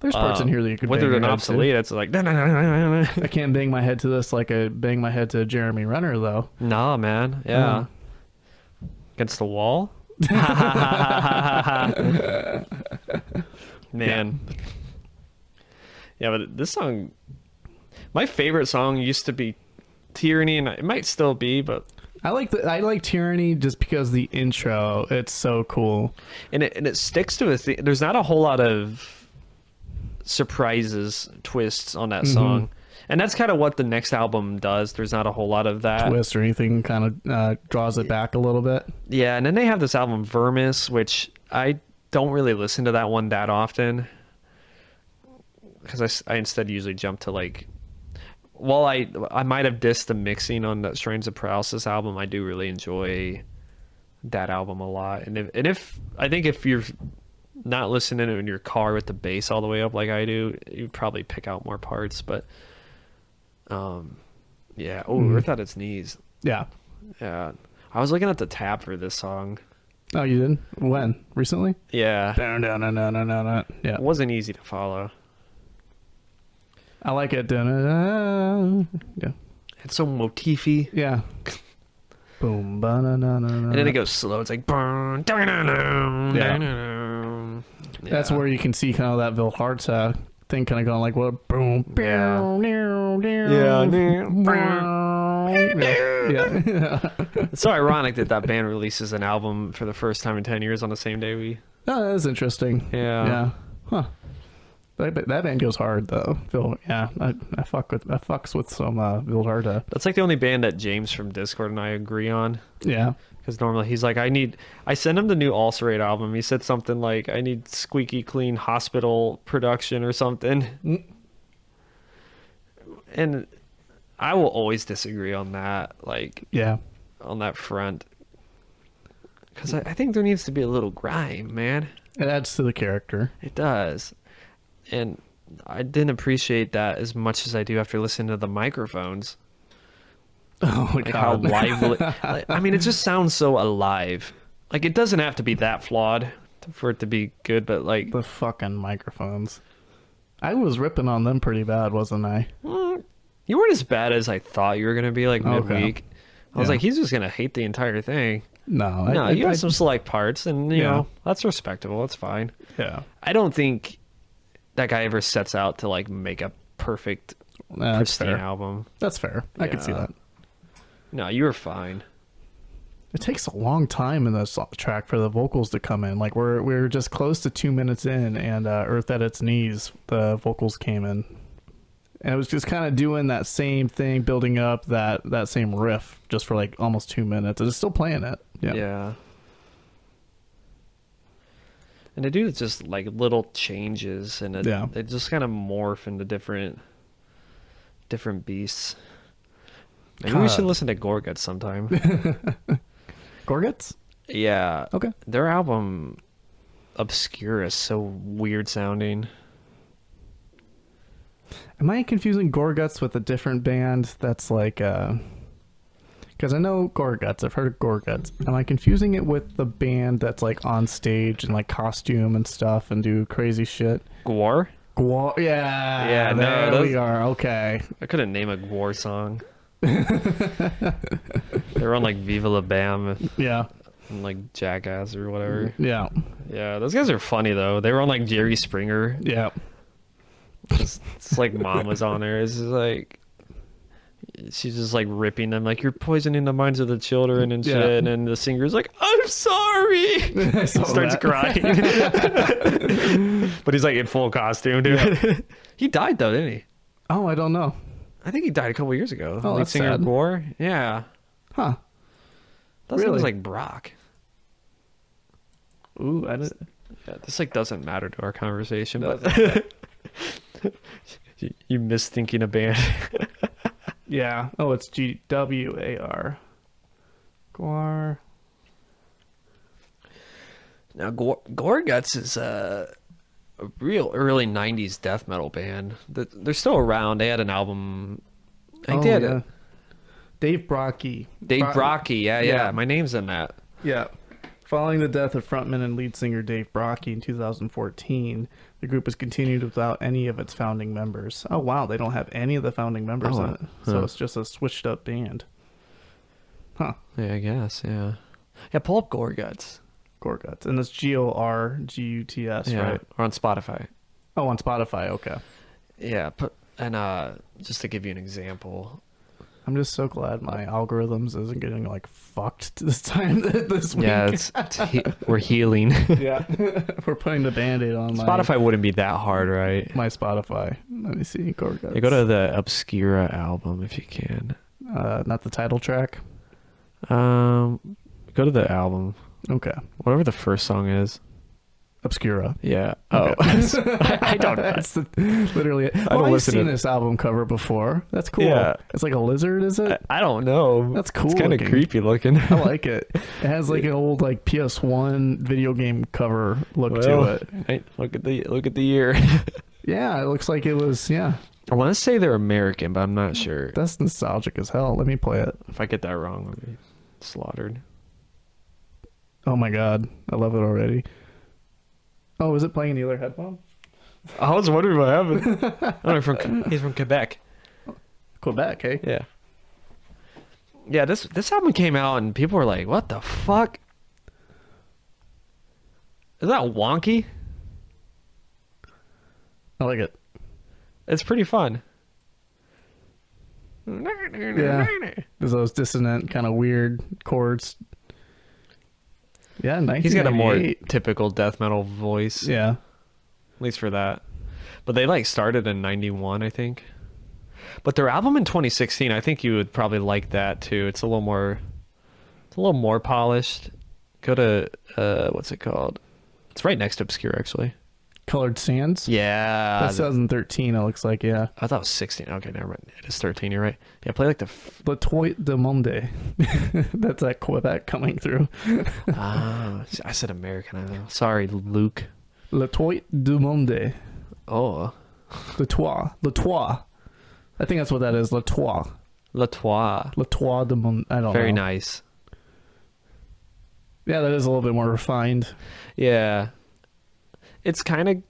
There's parts in here that you could whether bang they're obsolete, it's like I can't bang my head to this like I bang my head to Jeremy Renner though. Nah, man. Yeah. Against the wall? Man. Yeah, but this song, my favorite song used to be Tyranny, and it might still be, but I like Tyranny just because the intro, it's so cool. And it sticks to it. There's not a whole lot of surprises, twists on that song, and that's kind of what the next album does. There's not a whole lot of that twist or anything. Kind of draws it back a little bit. Yeah, and then they have this album Vermis, which I don't really listen to that one that often because I instead usually jump to like. While I might have dissed the mixing on that Strains of Paralysis album, I do really enjoy that album a lot. And if I think if you're not listening to it in your car with the bass all the way up like I do, you'd probably pick out more parts. But yeah. Earth at Its Knees. Yeah. I was looking at the tab for this song. Oh, you did? When? Recently? Yeah. Yeah. It wasn't easy to follow. I like it. Yeah. It's so motify. Yeah. Boom. And then it goes slow. It's like burn. Yeah. That's where you can see kind of that Vil Hartza thing kind of going like, what? Boom. Yeah. It's so ironic that band releases an album for the first time in 10 years on the same day we. Oh, that is interesting. Yeah. Huh. That band goes hard though. I fucks with some Vildarta. That's like the only band that James from Discord and I agree on. Yeah. Because normally he's like, I sent him the new Ulcerate album. He said something like, I need squeaky clean hospital production or something. And I will always disagree on that, like, Yeah. on that front. Because I think there needs to be a little grime, man. It adds to the character. It does. And I didn't appreciate that as much as I do after listening to the microphones. Oh my Like how god. lively. I mean, it just sounds so alive. Like, it doesn't have to be that flawed for it to be good, but like, The fucking microphones. I was ripping on them pretty bad, wasn't I? you weren't as bad as I thought you were going to be, like, midweek. I was Yeah. like, he's just going to hate the entire thing. No. No, you have some select parts, and, you Yeah. know, that's respectable. That's fine. Yeah. I don't think that guy ever sets out to, like, make a perfect, That's pristine fair. album. That's fair. I can see Yeah. that. No, you were fine. It takes a long time in this track for the vocals to come in. Like we're just close to 2 minutes in, and Earth at its knees, the vocals came in, and it was just kind of doing that same thing, building up that same riff just for like almost 2 minutes. It's still playing it. Yeah. And they do just like little changes, and they just kind of morph into different beasts. Maybe we should listen to Gorguts sometime. Gorguts? Yeah. Okay. Their album Obscura is so weird sounding. Am I confusing Gorguts with a different band that's like because I know Gorguts, I've heard of Gorguts. Am I confusing it with the band that's like on stage and like costume and stuff and do crazy shit? Gwar? Yeah. Yeah, no, there those- we are. Okay. I couldn't name a Gwar song. They were on like Viva La Bam Yeah. and like Jackass or whatever. Yeah. Yeah, those guys are funny though. They were on like Jerry Springer. Yeah. It's like Mom was on there. It's just like she's just like ripping them, like, you're poisoning the minds of the children and shit. Yeah. And then the singer's like, I'm sorry. I saw Starts that. crying. But he's like in full costume, dude. He died though, didn't he? Oh, I don't know. I think he died a couple years ago. Oh, Lead that's singer sad. Gore. Yeah. Huh. That Really? sounds like Brock. Ooh, I didn't. Yeah, this like doesn't matter to our conversation, No, but you miss thinking a band. Yeah. Oh, it's GWAR. Gwar. Now, Gorguts is a real early '90s death metal band. They're still around. They had an album. I think they had yeah. Dave Brocky. Dave Brocky. Yeah. My name's in that. Yeah. Following the death of frontman and lead singer Dave Brocky in 2014, the group has continued without any of its founding members. Oh, wow. They don't have any of the founding members in it. So it's just a switched up band. Huh. Yeah, I guess. Yeah. Yeah. Pull up Gorguts. Gorguts. And it's Gorguts, Yeah. right? Or on Spotify. Oh, on Spotify. Okay. Yeah. Just to give you an example. I'm just so glad my algorithms isn't getting like fucked this time this week. Yeah, we're healing. Yeah. We're putting the Band-Aid on Spotify wouldn't be that hard, right? my Spotify. Let me see. Gorguts. Yeah, go to the Obscura album if you can. Not the title track. Go to the album. Okay. Whatever the first song is. Obscura. Yeah. Okay. Oh. I don't know. That's literally it. don't I've listen to seen it. this album cover before. That's cool. Yeah. It's like a lizard, is it? I don't know. That's cool It's kind of looking. creepy looking. I like it. It has like an old like PS1 video game cover look to it. Hey, look at the year. Yeah, it looks like it was. Yeah, I want to say they're American, but I'm not sure. that's nostalgic as hell. Let me play it. If I get that wrong, I'll be slaughtered. Oh my god, I love it already. Oh, is it playing in the other headphone? I was wondering what happened. He's from Quebec. Quebec, hey? Yeah. Yeah, this album came out and people were like, "What the fuck? Is that wonky?" I like it. It's pretty fun. Yeah. There's those dissonant, kind of weird chords. Yeah, 1998. He's got a more typical death metal voice. Yeah. At least for that. But they like started in 91, I think. But their album in 2016, I think you would probably like that too. It's a little more polished. Go to what's it called? It's right next to Obscure, actually. Colored Sands. Yeah, That's 2013. It looks like, yeah. I thought it was 16. Okay, never mind. It is 13. You're right. Yeah, play like the. Le Toit de Monde. That's that Quebec coming through. I said American. I know. Sorry, Luke. Le Toit du Monde. Oh, Le Toit. Le Toit. I think that's what that is. Le Toit. Le Toit. Le Toit de Monde. I don't know. Very nice. Yeah, that is a little bit more refined. Yeah. It's kind of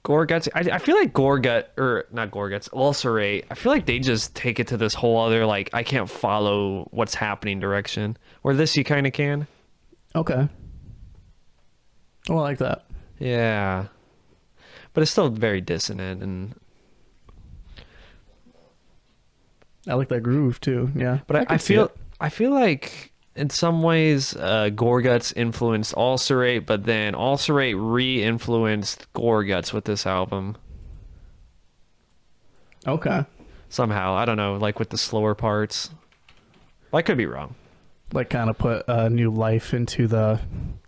Gorguts. I feel like Gorgut, or not Gorguts, Ulcerate, I feel like they just take it to this whole other, like, I can't follow what's happening direction. Where this you kind of can. Okay. Oh, I like that. Yeah. But it's still very dissonant, and I like that groove too. Yeah. but can see it. I feel like in some ways Gorguts influenced Ulcerate, but then Ulcerate re-influenced Gorguts with this album. Okay. Somehow, I don't know, like with the slower parts. I could be wrong. Like kind of put new life into the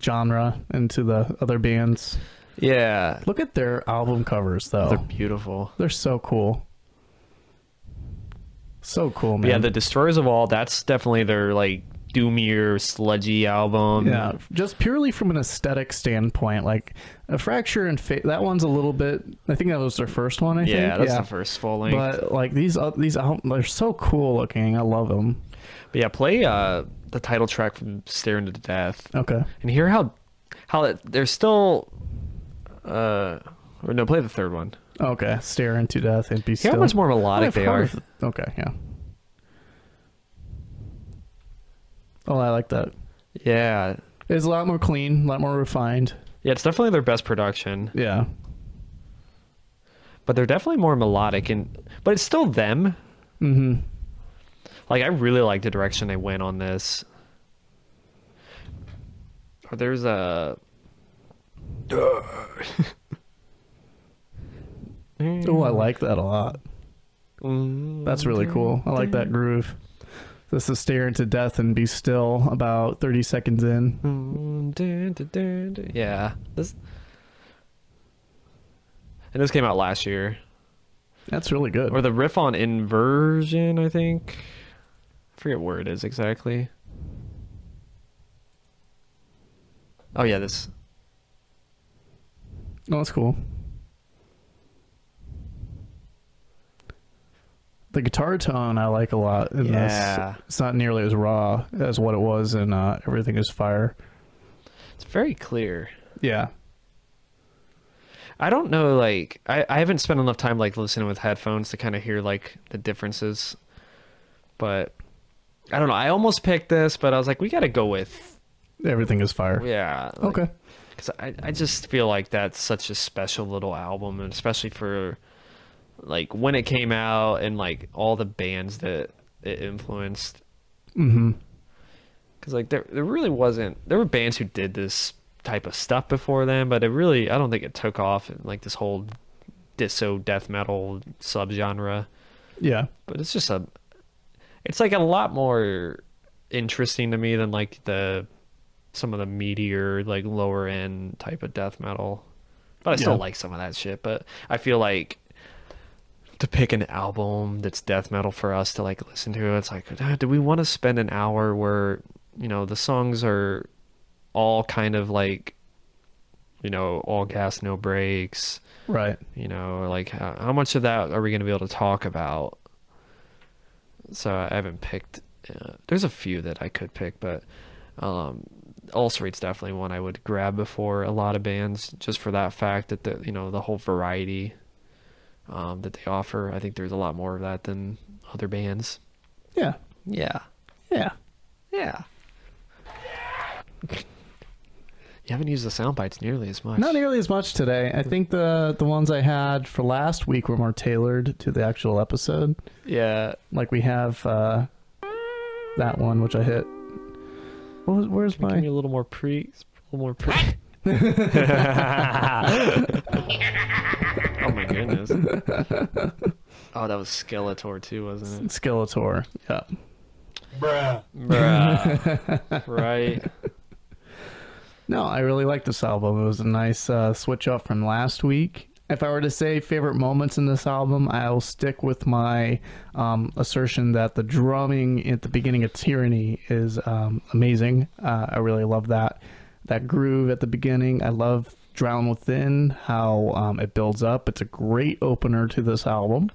genre, into the other bands. Yeah. Look at their album covers though. They're beautiful. They're so cool. So cool, man. Yeah, the Destroyers of All, that's definitely their like doomier, sludgy album. Yeah, just purely from an aesthetic standpoint, like a Fracture and Fate, that one's a little bit. I think that was their first one. I think. That's the first full length. But like these albums, they're so cool looking. I love them. But yeah, play the title track from Staring to Death. Okay. And hear how there's still or no, play the third one. Okay, Stare into Death and Be Hear Still. how much more melodic they are. Okay, yeah. Oh, I like that. Yeah. It's a lot more clean, a lot more refined. Yeah, it's definitely their best production. Yeah. But they're definitely more melodic, but it's still them. Mm-hmm. Like, I really like the direction they went on this. There's a... Oh, I like that a lot. That's really cool. I like that groove. This is Stare into Death and Be Still, about 30 seconds in. Yeah. This came out last year. That's really good. Or the riff on Inversion, I think. I forget where it is exactly. Oh yeah, this. Oh, that's cool. The guitar tone I like a lot in this. It's not nearly as raw as what it was in Everything is Fire. It's very clear. Yeah. I don't know, like, I haven't spent enough time, like, listening with headphones to kind of hear, like, the differences. But, I don't know. I almost picked this, but I was like, we got to go with... Everything is Fire. Yeah. Like, okay. Because I just feel like that's such a special little album, and especially for, like, when it came out and, like, all the bands that it influenced. Mm-hmm. Because, like, there really wasn't... There were bands who did this type of stuff before then, but it really... I don't think it took off in, like, this whole disso death metal subgenre. Yeah. But it's just it's, like, a lot more interesting to me than, like, some of the meatier, like, lower end type of death metal. But I still like some of that shit. But I feel like to pick an album that's death metal for us to, like, listen to, it's like, do we want to spend an hour where, you know, the songs are all kind of like, you know, all gas, no brakes. Right. You know, like, how much of that are we going to be able to talk about? So I haven't picked. There's a few that I could pick, but Ulcerate's definitely one I would grab before a lot of bands, just for that fact that the whole variety that they offer. I think there's a lot more of that than other bands. Yeah. Yeah. Yeah. Yeah. You haven't used the sound bites nearly as much. Not nearly as much today. I think the ones I had for last week were more tailored to the actual episode. Yeah. Like we have that one, which I hit. Where's my... Give me a little more pre. Oh my goodness. Oh, that was Skeletor too, wasn't it? Skeletor. Yeah. Bruh. Right. No, I really like this album. It was a nice switch up from last week. If I were to say favorite moments in this album, I'll stick with my assertion that the drumming at the beginning of Tyranny is amazing. I really love that groove at the beginning. I love Drown Within, how it builds up. It's a great opener to this album.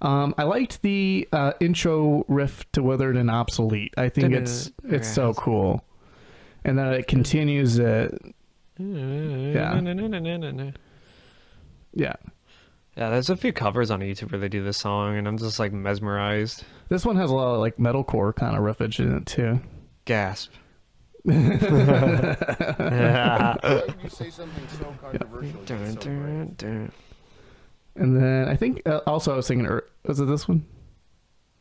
I liked the intro riff to Withered and Obsolete. I think it's so cool. And then it continues it. Yeah. Yeah. Yeah, there's a few covers on YouTube where they do this song, and I'm just like mesmerized. This one has a lot of like metalcore kind of riffage in it too. Gasp. Why would you say something so controversial? Dun, Yet so dun, brave? dun. And then I think also I was thinking, was it this one?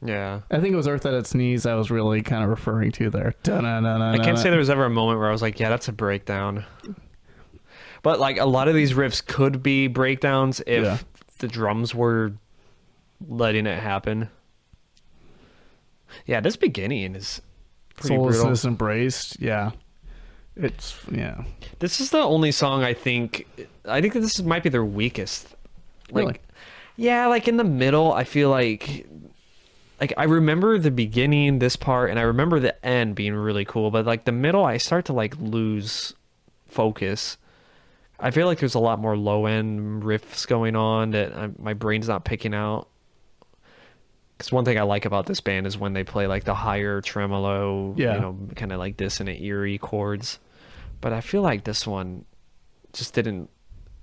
Yeah. I think it was Earth at Its Knees I was really kind of referring to there. I can't say there was ever a moment where I was like, yeah, that's a breakdown. But like a lot of these riffs could be breakdowns if the drums were letting it happen. Yeah, this beginning is pretty brutal. Soullessness Embraced. Yeah. It's, yeah. This is the only song I think that this might be their weakest. Like, Really? yeah, like in the middle, I feel like I remember the beginning, this part, and I remember the end being really cool, but like the middle, I start to like lose focus. I feel like there's a lot more low end riffs going on that my brain's not picking out. Because one thing I like about this band is when they play like the higher tremolo, kind of like dissonant, eerie chords. But I feel like this one just didn't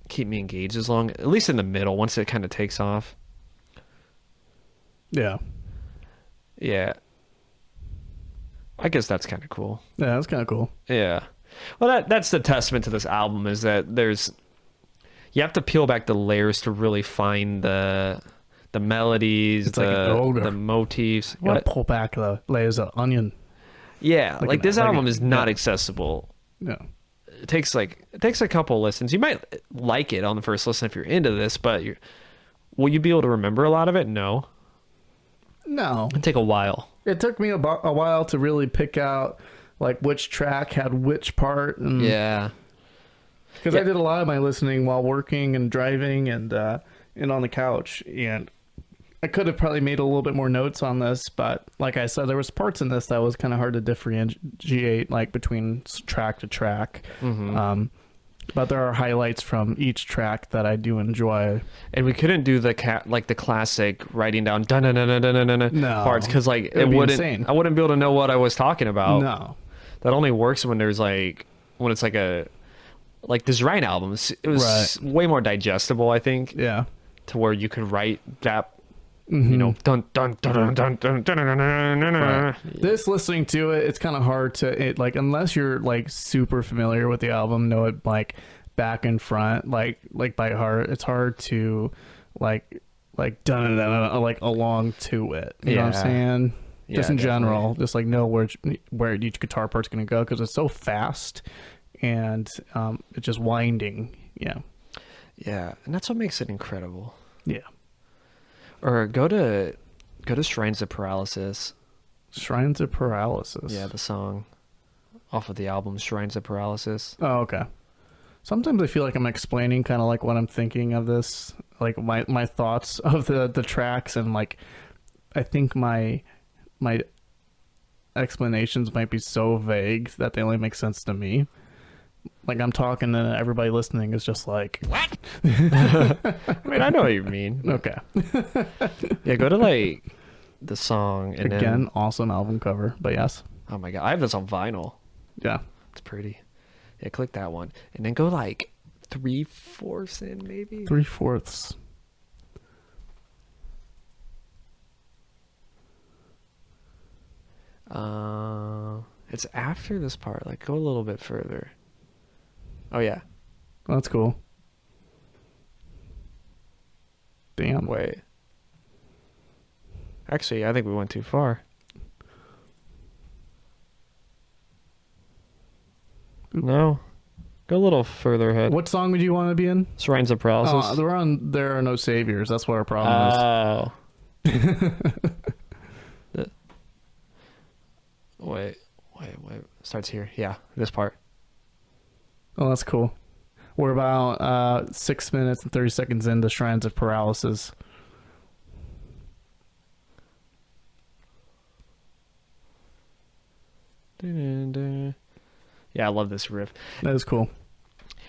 keep me engaged as long, at least in the middle, once it kind of takes off. Yeah. Yeah. I guess that's kind of cool. Yeah, that's kind of cool. Yeah. Well, that's the testament to this album, is that you have to peel back the layers to really find the melodies, It's like an ogre. the motifs. You gotta pull back the layers of onion. Yeah, Like like an- this like album a- is not yeah. accessible. Yeah. It takes a couple listens. You might like it on the first listen if you're into this, but will you be able to remember a lot of it? No. No. It'll take a while. It took me about a while to really pick out like which track had which part. And, Yeah. Because I did a lot of my listening while working and driving and on the couch, and I could have probably made a little bit more notes on this, but like I said, there was parts in this that was kind of hard to differentiate, like between track to track. Mm-hmm. But there are highlights from each track that I do enjoy. And we couldn't do the classic writing down No. parts, because like It would be wouldn't. insane. I wouldn't be able to know what I was talking about. No. That only works when it's like this Ryan albums. It was way more digestible, I think, Yeah. to where you could write that. Mhm. You know, dun dun dun dun dun dun dun dun dun dun. Right. This, listening to it, it's kind of hard to unless you're like super familiar with the album, know it like back and front, like by heart. It's hard to like dun like along to it. You know what I'm Yeah. saying? Just Yeah, in definitely. general, just like know where each guitar part's gonna go, because it's so fast and it's just winding. Yeah. Yeah, and that's what makes it incredible. Yeah. Or go to Shrines of Paralysis. Shrines of Paralysis. Yeah, the song off of the album Shrines of Paralysis. Oh, okay. Sometimes I feel like I'm explaining kind of like what I'm thinking of this, like my thoughts of the tracks, and like I think my explanations might be so vague that they only make sense to me. Like I'm talking and everybody listening is just like, what? I mean, I know what you mean. Okay. Yeah, go to like the song and Again, then awesome album cover, but yes. oh my god, I have this on vinyl. Yeah. It's pretty. Yeah, click that one and then go like 3/4 in maybe. 3/4. It's after this part. Like go a little bit further. Oh yeah. Well, that's cool. Damn. Wait. Actually, I think we went too far. No. Go a little further ahead. What song would you want to be in? Shrines of Paralysis. We're on There Are No Saviors. That's what our problem is. Wait. Starts here. Yeah, this part. Oh, that's cool. We're about 6 minutes and 30 seconds into Shrines of Paralysis. Yeah, I love this riff. That is cool.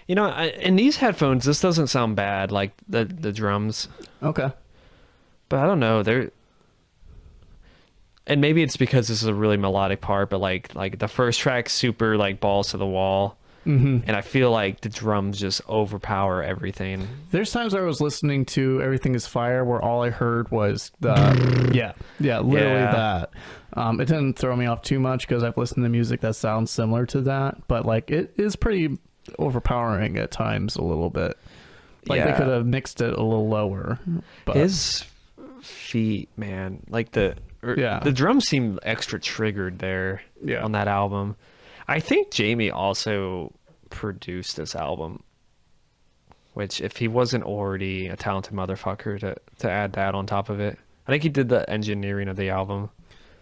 You know, in these headphones, this doesn't sound bad, like the drums. Okay. But I don't know, and maybe it's because this is a really melodic part, but like the first track's super like balls to the wall. Mm-hmm. And I feel like the drums just overpower everything. There's times I was listening to Everything Is Fire where all I heard was the literally that. It didn't throw me off too much because I've listened to music that sounds similar to that, but like it is pretty overpowering at times a little bit. Like they could have mixed it a little lower. But his feet, man, like the drums seem extra triggered there on that album. I think Jamie also produced this album, which if he wasn't already a talented motherfucker to add that on top of it, I think he did the engineering of the album.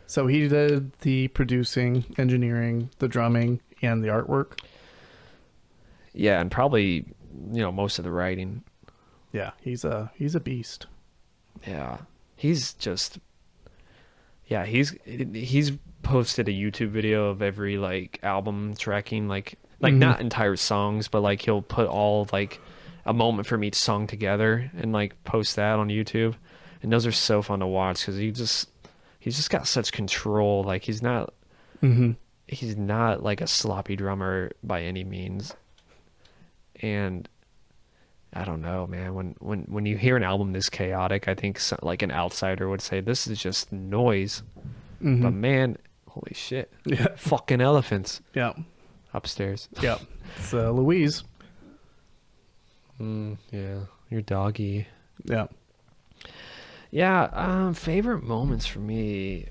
So he did the producing, engineering, the drumming, and the artwork. Yeah, and probably, most of the writing. Yeah, he's a beast. Yeah. He's posted a YouTube video of every like album tracking, like not entire songs, but like he'll put all like a moment from each song together and like post that on YouTube. And those are so fun to watch because he's just got such control. Like he's not like a sloppy drummer by any means. And I don't know, man. When you hear an album this chaotic, I think like an outsider would say this is just noise. Mm-hmm. But man, holy shit! Yeah, fucking elephants. Yeah, upstairs. Yeah, it's Louise. Yeah, your doggy. Yeah. Yeah. Favorite moments for me.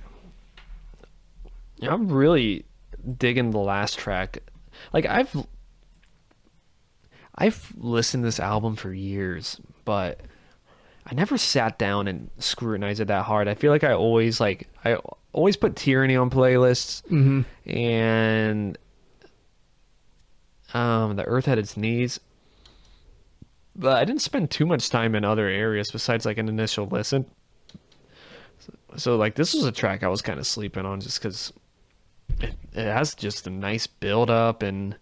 I'm really digging the last track. Like I've listened to this album for years, but I never sat down and scrutinized it that hard. I feel like I always put Tyranny on playlists, and The Earth Had Its Knees, but I didn't spend too much time in other areas besides like an initial listen. So like this was a track I was kind of sleeping on just because it has just a nice build up and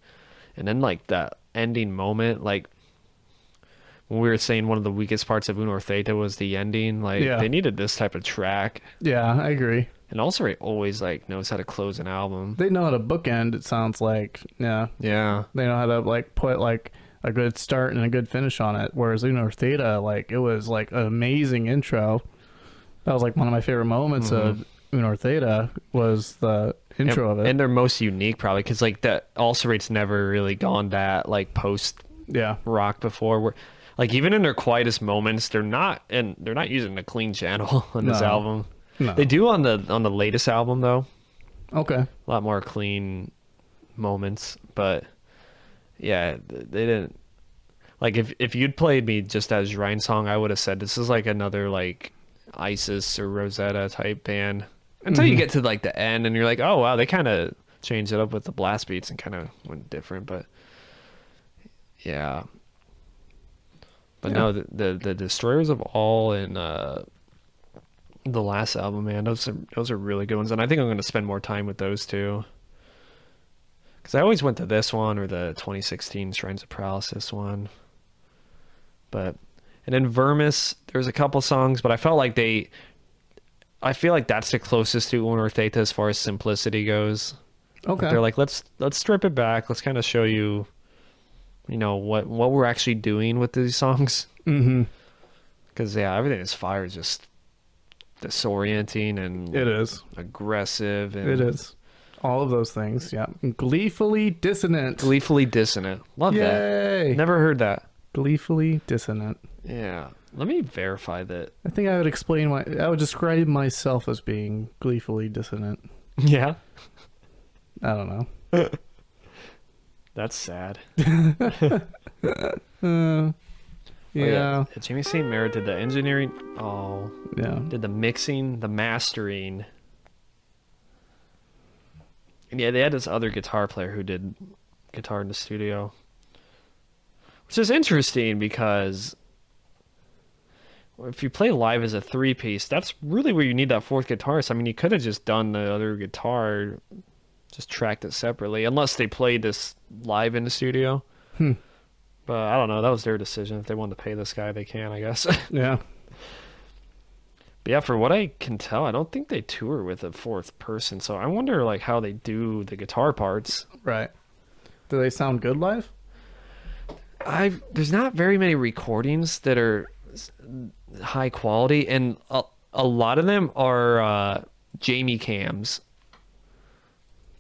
then like that ending moment, like when we were saying one of the weakest parts of Uno Theta was the ending, like they needed this type of track. Yeah, I agree. And also always like knows how to close an album. They know how to bookend, it sounds like. Yeah. Yeah. They know how to like put like a good start and a good finish on it. Whereas Uno Theta, like it was like an amazing intro. That was like one of my favorite moments of Uno Theta was the intro of it. And they're most unique probably because like that Ulcerate's never really gone that like post rock before. Where like even in their quietest moments, they're not using a clean channel on this album. No. They do on the latest album though. Okay. A lot more clean moments, but yeah, they didn't like if you'd played me just as Ryan song, I would have said this is like another like Isis or Rosetta type band until you get to like the end and you're like, oh wow, they kind of changed it up with the blast beats and kind of went different, but yeah. But no, the Destroyers of All and the last album, man, those are really good ones, and I think I'm going to spend more time with those two. Because I always went to this one or the 2016 Shrines of Paralysis one. And then Vermis, there's a couple songs, but I feel like that's the closest to Uno Theta as far as simplicity goes. Okay. They're like, let's strip it back. Let's kind of show you, what we're actually doing with these songs. Mm-hmm. Because, Everything Is Fire is just disorienting and it is aggressive. And it is. All of those things, yeah. Gleefully dissonant. Love that. Never heard that. Gleefully dissonant. Yeah. Let me verify that. I think I would describe myself as being gleefully dissonant. Yeah. I don't know. That's sad. Yeah. Yeah. Jamie St. Merritt did the engineering. Oh, Yeah. did the mixing, the mastering. And yeah, they had this other guitar player who did guitar in the studio, which is interesting because if you play live as a three-piece, that's really where you need that fourth guitarist. I mean, you could have just done the other guitar, just tracked it separately, unless they played this live in the studio. But I don't know. That was their decision. If they wanted to pay this guy, they can, I guess. Yeah. But yeah, for what I can tell, I don't think they tour with a fourth person. So I wonder like how they do the guitar parts. Right. Do they sound good live? There's not very many recordings that are high quality, and a lot of them are Jamie cams.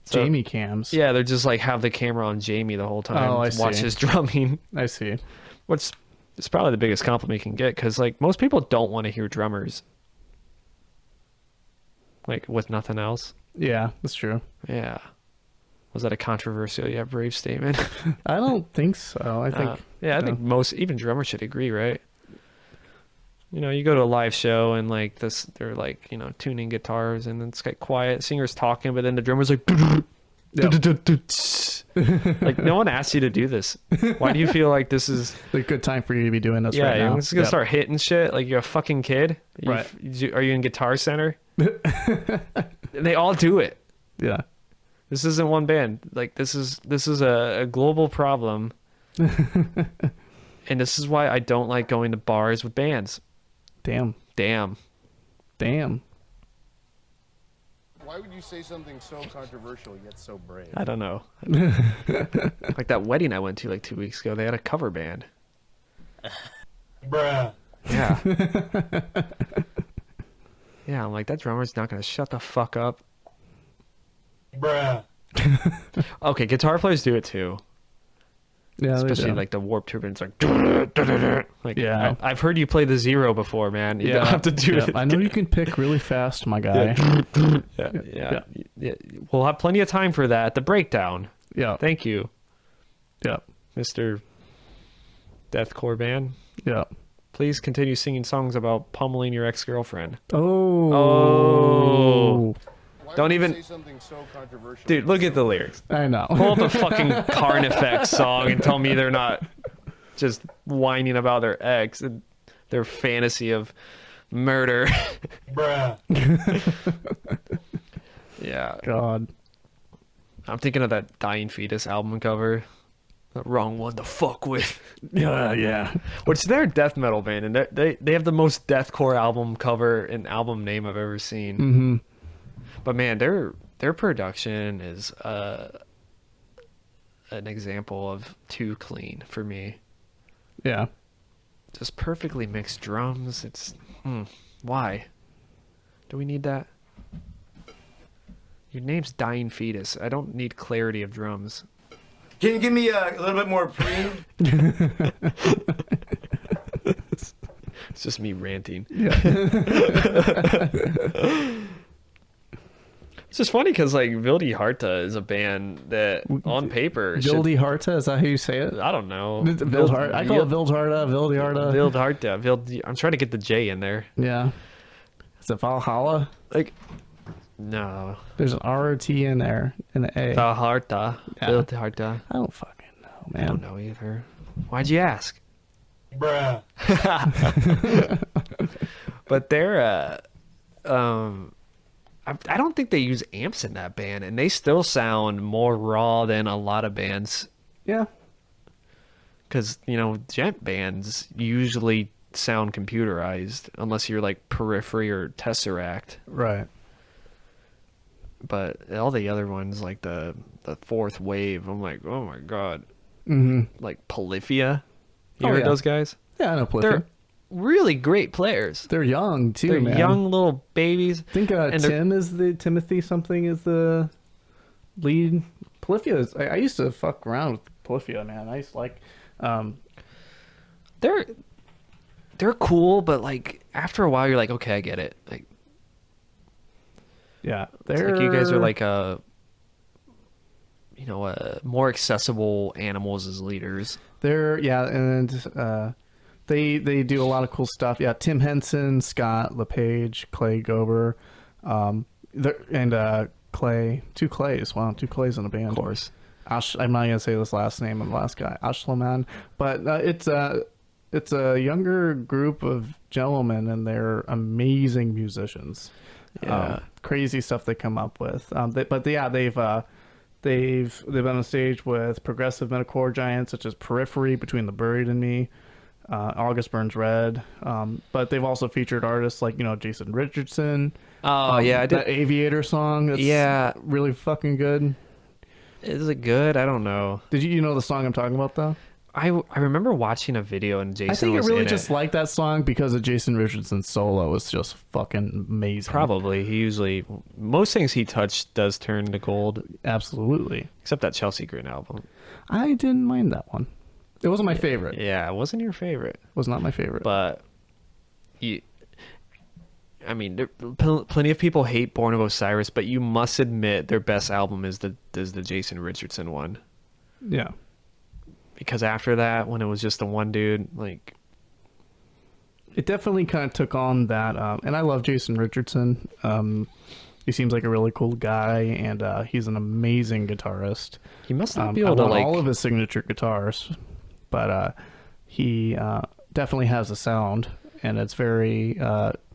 So, Jamie cams. Yeah, they're just like have the camera on Jamie the whole time. Oh, I watch see. his drumming. I see. Which is probably the biggest compliment you can get, because like most people don't want to hear drummers like with nothing else. Yeah, that's true. Yeah. Was that a controversial yet brave statement? I don't think so. I think. I think most even drummers should agree, right? You know, you go to a live show and like this, they're like, you know, tuning guitars and it's like quiet, singer's talking, but then the drummer's like, like no one asked you to do this. Why do you feel like this is a good time for you to be doing this right now? you're just gonna start hitting shit like you're a fucking kid. Right. Are you in Guitar Center? They all do it. Yeah. This isn't one band. Like this is a global problem. And this is why I don't like going to bars with bands. Damn. Why would you say something so controversial yet so brave? I don't know. Like that wedding I went to like 2 weeks ago, they had a cover band. Bruh. Yeah. Yeah, I'm like, that drummer's not going to shut the fuck up. Bruh. Okay, guitar players do it too. Yeah, Especially like the Warped Tour bands, like, like Yeah. I've heard you play the zero before, man. You don't have to do it. I know you can pick really fast, my guy. Yeah. We'll have plenty of time for that. The breakdown. Yeah. Thank you, Yeah. Mr. Deathcore band. Yeah. Please continue singing songs about pummeling your ex-girlfriend. Oh. Why Don't would you even- say something so controversial? Dude, look at the lyrics. I know. Pull up a fucking Carnifex song and tell me they're not just whining about their ex and their fantasy of murder. Bruh. Yeah. God. I'm thinking of that Dying Fetus album cover. The wrong one to fuck with. Yeah. Which they're a death metal band, and they have the most deathcore album cover and album name I've ever seen. Mm-hmm. But man, their production is an example of too clean for me. Yeah. Just perfectly mixed drums. It's why? Do we need that? Your name's Dying Fetus. I don't need clarity of drums. Can you give me a little bit more pre? It's just me ranting. Yeah. It's just funny because like Vildi Harta is a band that on paper should, Vildi Harta, is that how you say it? I don't know. Vild Harta. I call it Vild Harta, Vildi Harta. Vild Harta. I'm trying to get the J in there. Yeah. Is it Valhalla? Like, no. There's an R-O-T in there and an A. The Harta. Yeah. Vild Harta. I don't fucking know, I man. don't know either. Why'd you ask? Bruh. But they're I don't think they use amps in that band, and they still sound more raw than a lot of bands. Yeah. Because, you know, gent bands usually sound computerized, unless you're like Periphery or Tesseract. Right. But all the other ones, like the fourth wave, I'm like, oh my god. Mm-hmm. Like Polyphia. You Oh, heard yeah. those guys? Yeah, I know Polyphia. They're really great players. They're young too, They're man. young little babies. I think and they're- Timothy something is the lead. Polyphia is. I used to fuck around with Polyphia, man. I used to like. They're cool, but like after a while, you're like, okay, I get it. Like, Yeah, it's like you guys are like more accessible animals as leaders. They're and they do a lot of cool stuff. Yeah, Tim Henson, Scott LePage, Clay Gober, and Clay, two Clays. Wow, two Clays in a band. Of course. I'm not gonna say this last name of the last guy, Ashlaman, but it's a younger group of gentlemen, and they're amazing musicians. Yeah, crazy stuff they come up with. They've been on stage with progressive metalcore giants such as Periphery, Between the Buried and Me, August Burns Red. But they've also featured artists like Jason Richardson. I did that Aviator song. That's really fucking good. Is it good? I don't know. Did you know the song I'm talking about though? I remember watching a video and Jason. I think was I really in just like that song because of Jason Richardson's solo is just fucking amazing. Probably. He usually, most things he touched does turn to gold. Absolutely. Except that Chelsea Grin album. I didn't mind that one. It wasn't my favorite. Yeah, it wasn't your favorite. It was not my favorite. But plenty of people hate Born of Osiris, but you must admit their best album is the Jason Richardson one. Yeah. Because after that, when it was just the one dude, it definitely kind of took on that. And I love Jason Richardson. He seems like a really cool guy, and he's an amazing guitarist. He must not be able to all of his signature guitars, but he definitely has a sound, and it's very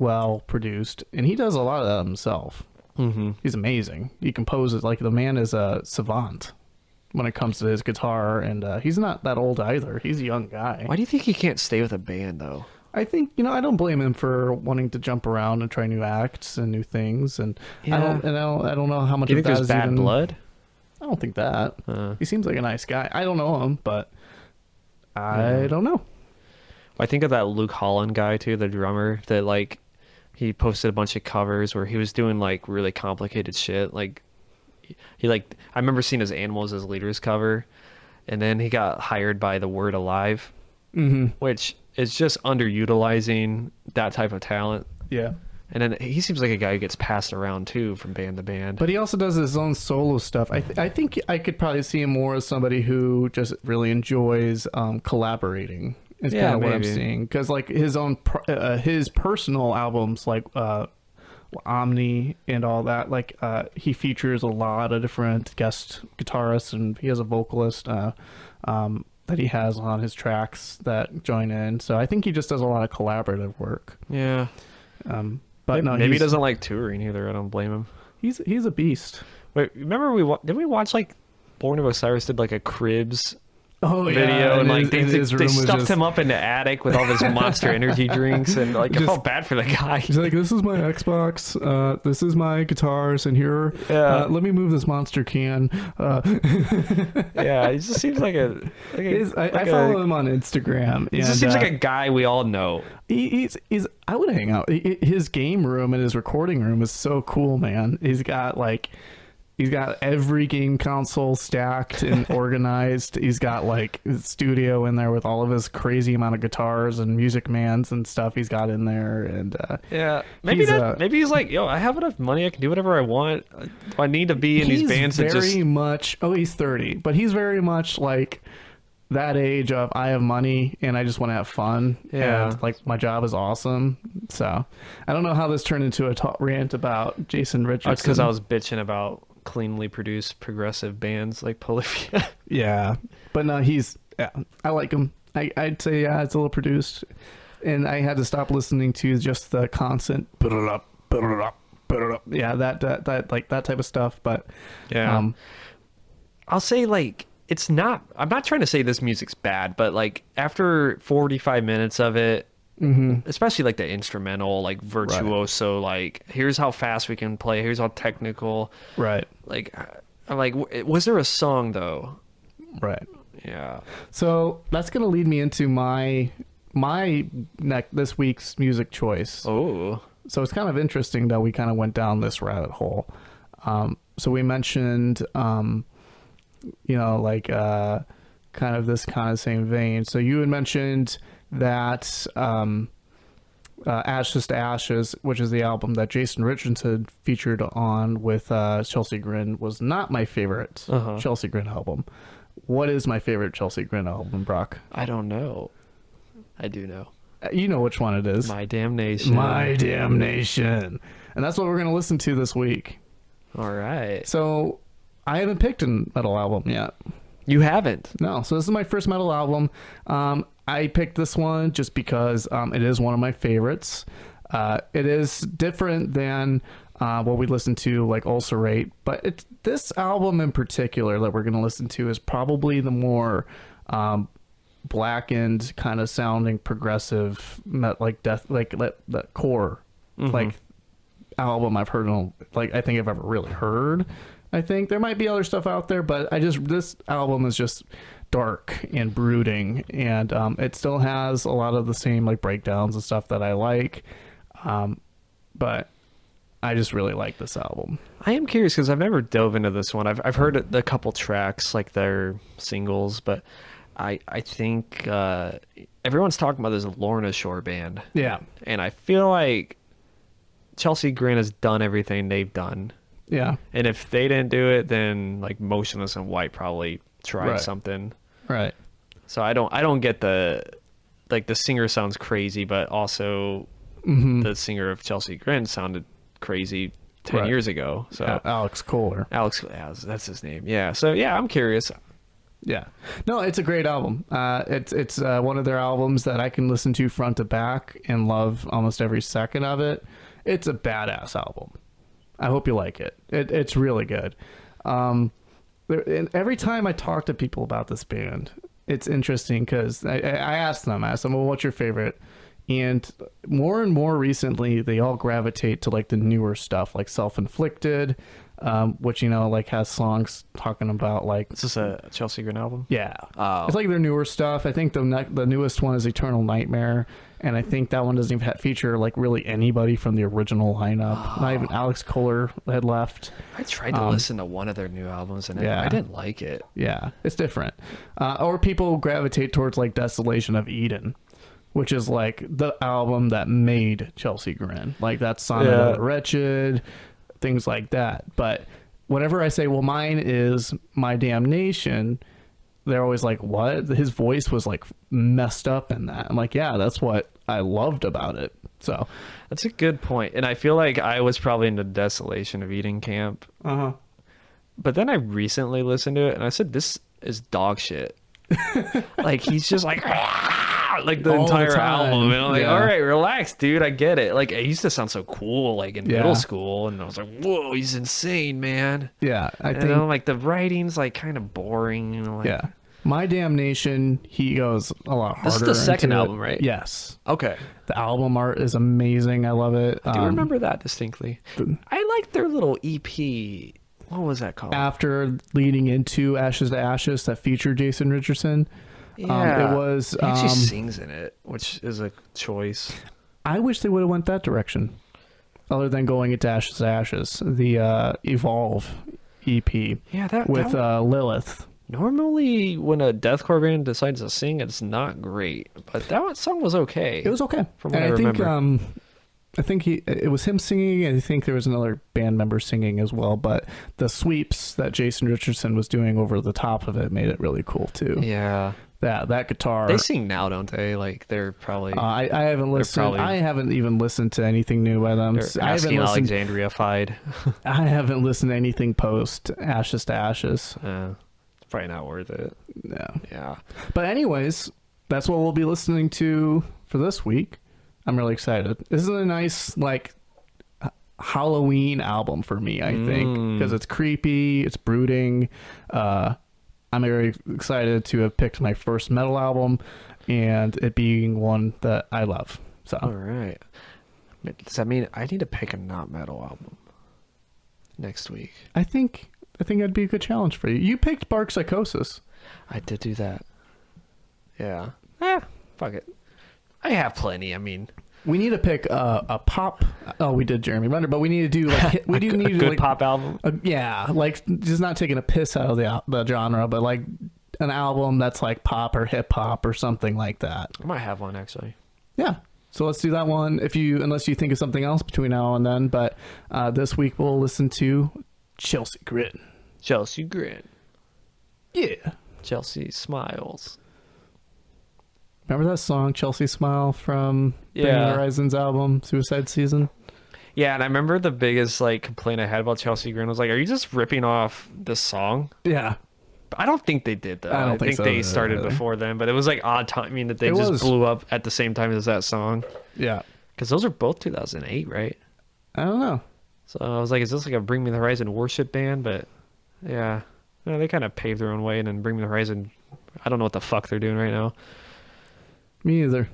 well produced. And he does a lot of that himself. Mm-hmm. He's amazing. He composes the man is a savant when it comes to his guitar, and he's not that old either. He's a young guy. Why do you think he can't stay with a band though? I think I don't blame him for wanting to jump around and try new acts and new things, and I don't know how much. Do you of think that there's is bad even, blood? I don't think that. He seems like a nice guy. I don't know him, but I don't know. I think of that Luke Holland guy too, the drummer that he posted a bunch of covers where he was doing really complicated shit. I remember seeing his Animals as Leaders cover, and then he got hired by The Word Alive, which is just underutilizing that type of talent. Yeah. And then he seems like a guy who gets passed around too from band to band. But he also does his own solo stuff. I think I could probably see him more as somebody who just really enjoys collaborating. Is kind of what I'm seeing, because his own his personal albums Omni and all that, he features a lot of different guest guitarists, and he has a vocalist that he has on his tracks that join in. So I think he just does a lot of collaborative work. Yeah. But maybe he doesn't like touring either. I don't blame him. He's a beast. Wait, remember did we watch Born of Osiris did a Cribs video, yeah, and they stuffed just him up in the attic with all this Monster Energy drinks, and I felt bad for the guy. He's like, "This is my Xbox, this is my guitars, and here, let me move this monster can." Yeah, he just seems I follow him on Instagram. He just seems like a guy we all know. He's I would hang out. His game room and his recording room is so cool, man. He's got every game console stacked and organized. He's got his studio in there with all of his crazy amount of guitars and Music Mans and stuff he's got in there. And maybe he's like, yo, I have enough money, I can do whatever I want. I need to be in these bands that just much. Oh, he's 30, but he's very much that age of I have money and I just want to have fun. Yeah, and my job is awesome. So I don't know how this turned into a rant about Jason Richardson. That's because I was bitching about cleanly produced progressive bands like Polyphia. Yeah, but no, I like him. I'd say it's a little produced, and I had to stop listening to just the constant put it up, yeah, that type of stuff. But yeah, I'll say it's not, I'm not trying to say this music's bad, but after 45 minutes of it, especially the instrumental, virtuoso, right. Here's how fast we can play, here's how technical, right? I'm was there a song though? Right. Yeah. So that's gonna lead me into my this week's music choice. Oh. So it's kind of interesting that we kind of went down this rabbit hole. So we mentioned kind of this kind of same vein. So you had mentioned that Ashes to Ashes, which is the album that Jason Richardson featured on with Chelsea Grin, was not my favorite Chelsea Grin album. What is my favorite Chelsea Grin album, Brock? I don't know. I do know. You know which one it is. My Damnation. My Damnation. And that's what we're going to listen to this week. All right. So I haven't picked a metal album yet. You haven't? No. So this is my first metal album. I picked this one just because it is one of my favorites. It is different than what we listen to, like Ulcerate, but this album in particular that we're going to listen to is probably the more blackened kind of sounding progressive, like death, like that core, like album I've heard, like I think I've ever really heard. I think there might be other stuff out there, but this album is just dark and brooding, and it still has a lot of the same like breakdowns and stuff that I like, but I just really like this album. I am curious because I've never dove into this one. I've heard a couple tracks, like their singles, but I think everyone's talking about this Lorna Shore band. Yeah. And I feel like Chelsea Grin has done everything they've done. Yeah. And if they didn't do it, then like Motionless in White probably tried something. Right. So I don't get the singer sounds crazy, but also the singer of Chelsea Grin sounded crazy 10 years ago. So Alex Kohler. That's his name. Yeah. So yeah, I'm curious. Yeah. No, it's a great album. It's one of their albums that I can listen to front to back and love almost every second of it. It's a badass album. I hope you like it. It's really good. And every time I talk to people about this band, it's interesting because I ask them, well, what's your favorite? And more recently, they all gravitate to like the newer stuff, like Self-Inflicted, which, like has songs talking about like... Is this a Chelsea Grin album? Yeah. Oh. It's like their newer stuff. I think the newest one is Eternal Nightmare. And I think that one doesn't even feature like really anybody from the original lineup. Not even Alex Kohler had left. I tried to listen to one of their new albums and I didn't like it. Yeah, it's different. Or people gravitate towards like Desolation of Eden, which is like the album that made Chelsea Grin. Like that's Sonnet of the Wretched, things like that. But whenever I say, well, mine is My Damnation, they're always like, what? His voice was like messed up in that. I'm like, yeah, that's what I loved about it. So that's a good point. And I feel like I was probably in the Desolation of Eden camp. But then I recently listened to it and I said, this is dog shit. Like he's just like the entire album, and I'm like, all right, relax, dude, I get it. Like it used to sound so cool like in middle school, and I was like, whoa, he's insane, man. I think like the writing's like kind of boring, like, My Damnation, he goes a lot harder. This is the second album, right? Yes. Okay. The album art is amazing. I love it. I do remember that distinctly. I like their little EP. What was that called? After leading into Ashes to Ashes, that featured Jason Richardson. Yeah, it was. He actually sings in it, which is a choice. I wish they would have went that direction, other than going into Ashes to Ashes. The Evolve EP. Yeah, that with Lilith. Normally, when a deathcore band decides to sing, it's not great, but that song was okay. It was okay. From what I remember. I think it was him singing, and I think there was another band member singing as well. But the sweeps that Jason Richardson was doing over the top of it made it really cool too. Yeah. That guitar. They sing now, don't they? Like they're probably. I haven't listened. I haven't even listened to anything new by them. They're asking Alexandria-fied. I haven't listened to anything post Ashes to Ashes. It's probably not worth it. No. Yeah. But anyways, that's what we'll be listening to for this week. I'm really excited. This is a nice like Halloween album for me, I think, because it's creepy, it's brooding. I'm very excited to have picked my first metal album and it being one that I love. So all right. Does that mean I need to pick a not metal album next week? I think that'd be a good challenge for you. You picked Bark Psychosis. I did do that. Yeah. Fuck it. I have plenty. I mean, we need to pick a pop. Oh, we did Jeremy Renner, but we need to do like we do need a good like, pop album. Like just not taking a piss out of the genre, but like an album that's like pop or hip hop or something like that. I might have one actually. Yeah, So let's do that one. Unless you think of something else between now and then. But this week we'll listen to Chelsea Grin. Chelsea Grin. Yeah. Chelsea Smiles. Remember that song Chelsea Smile from Bring Yeah. the Horizons album, Suicide Season? Yeah, and I remember the biggest like complaint I had about Chelsea Grin was like, are you just ripping off this song? Yeah. I don't think they did though. I don't think so they either, started either. before then, but it was like odd timing that they It just was. blew up at the same time as that song. Yeah. Because those are both 2008, right? I don't know. So I was like, is this like a Bring Me the Horizon worship band? But yeah, no, they kind of paved their own way, and then Bring Me the Horizon, I don't know what the fuck they're doing right now. Me either.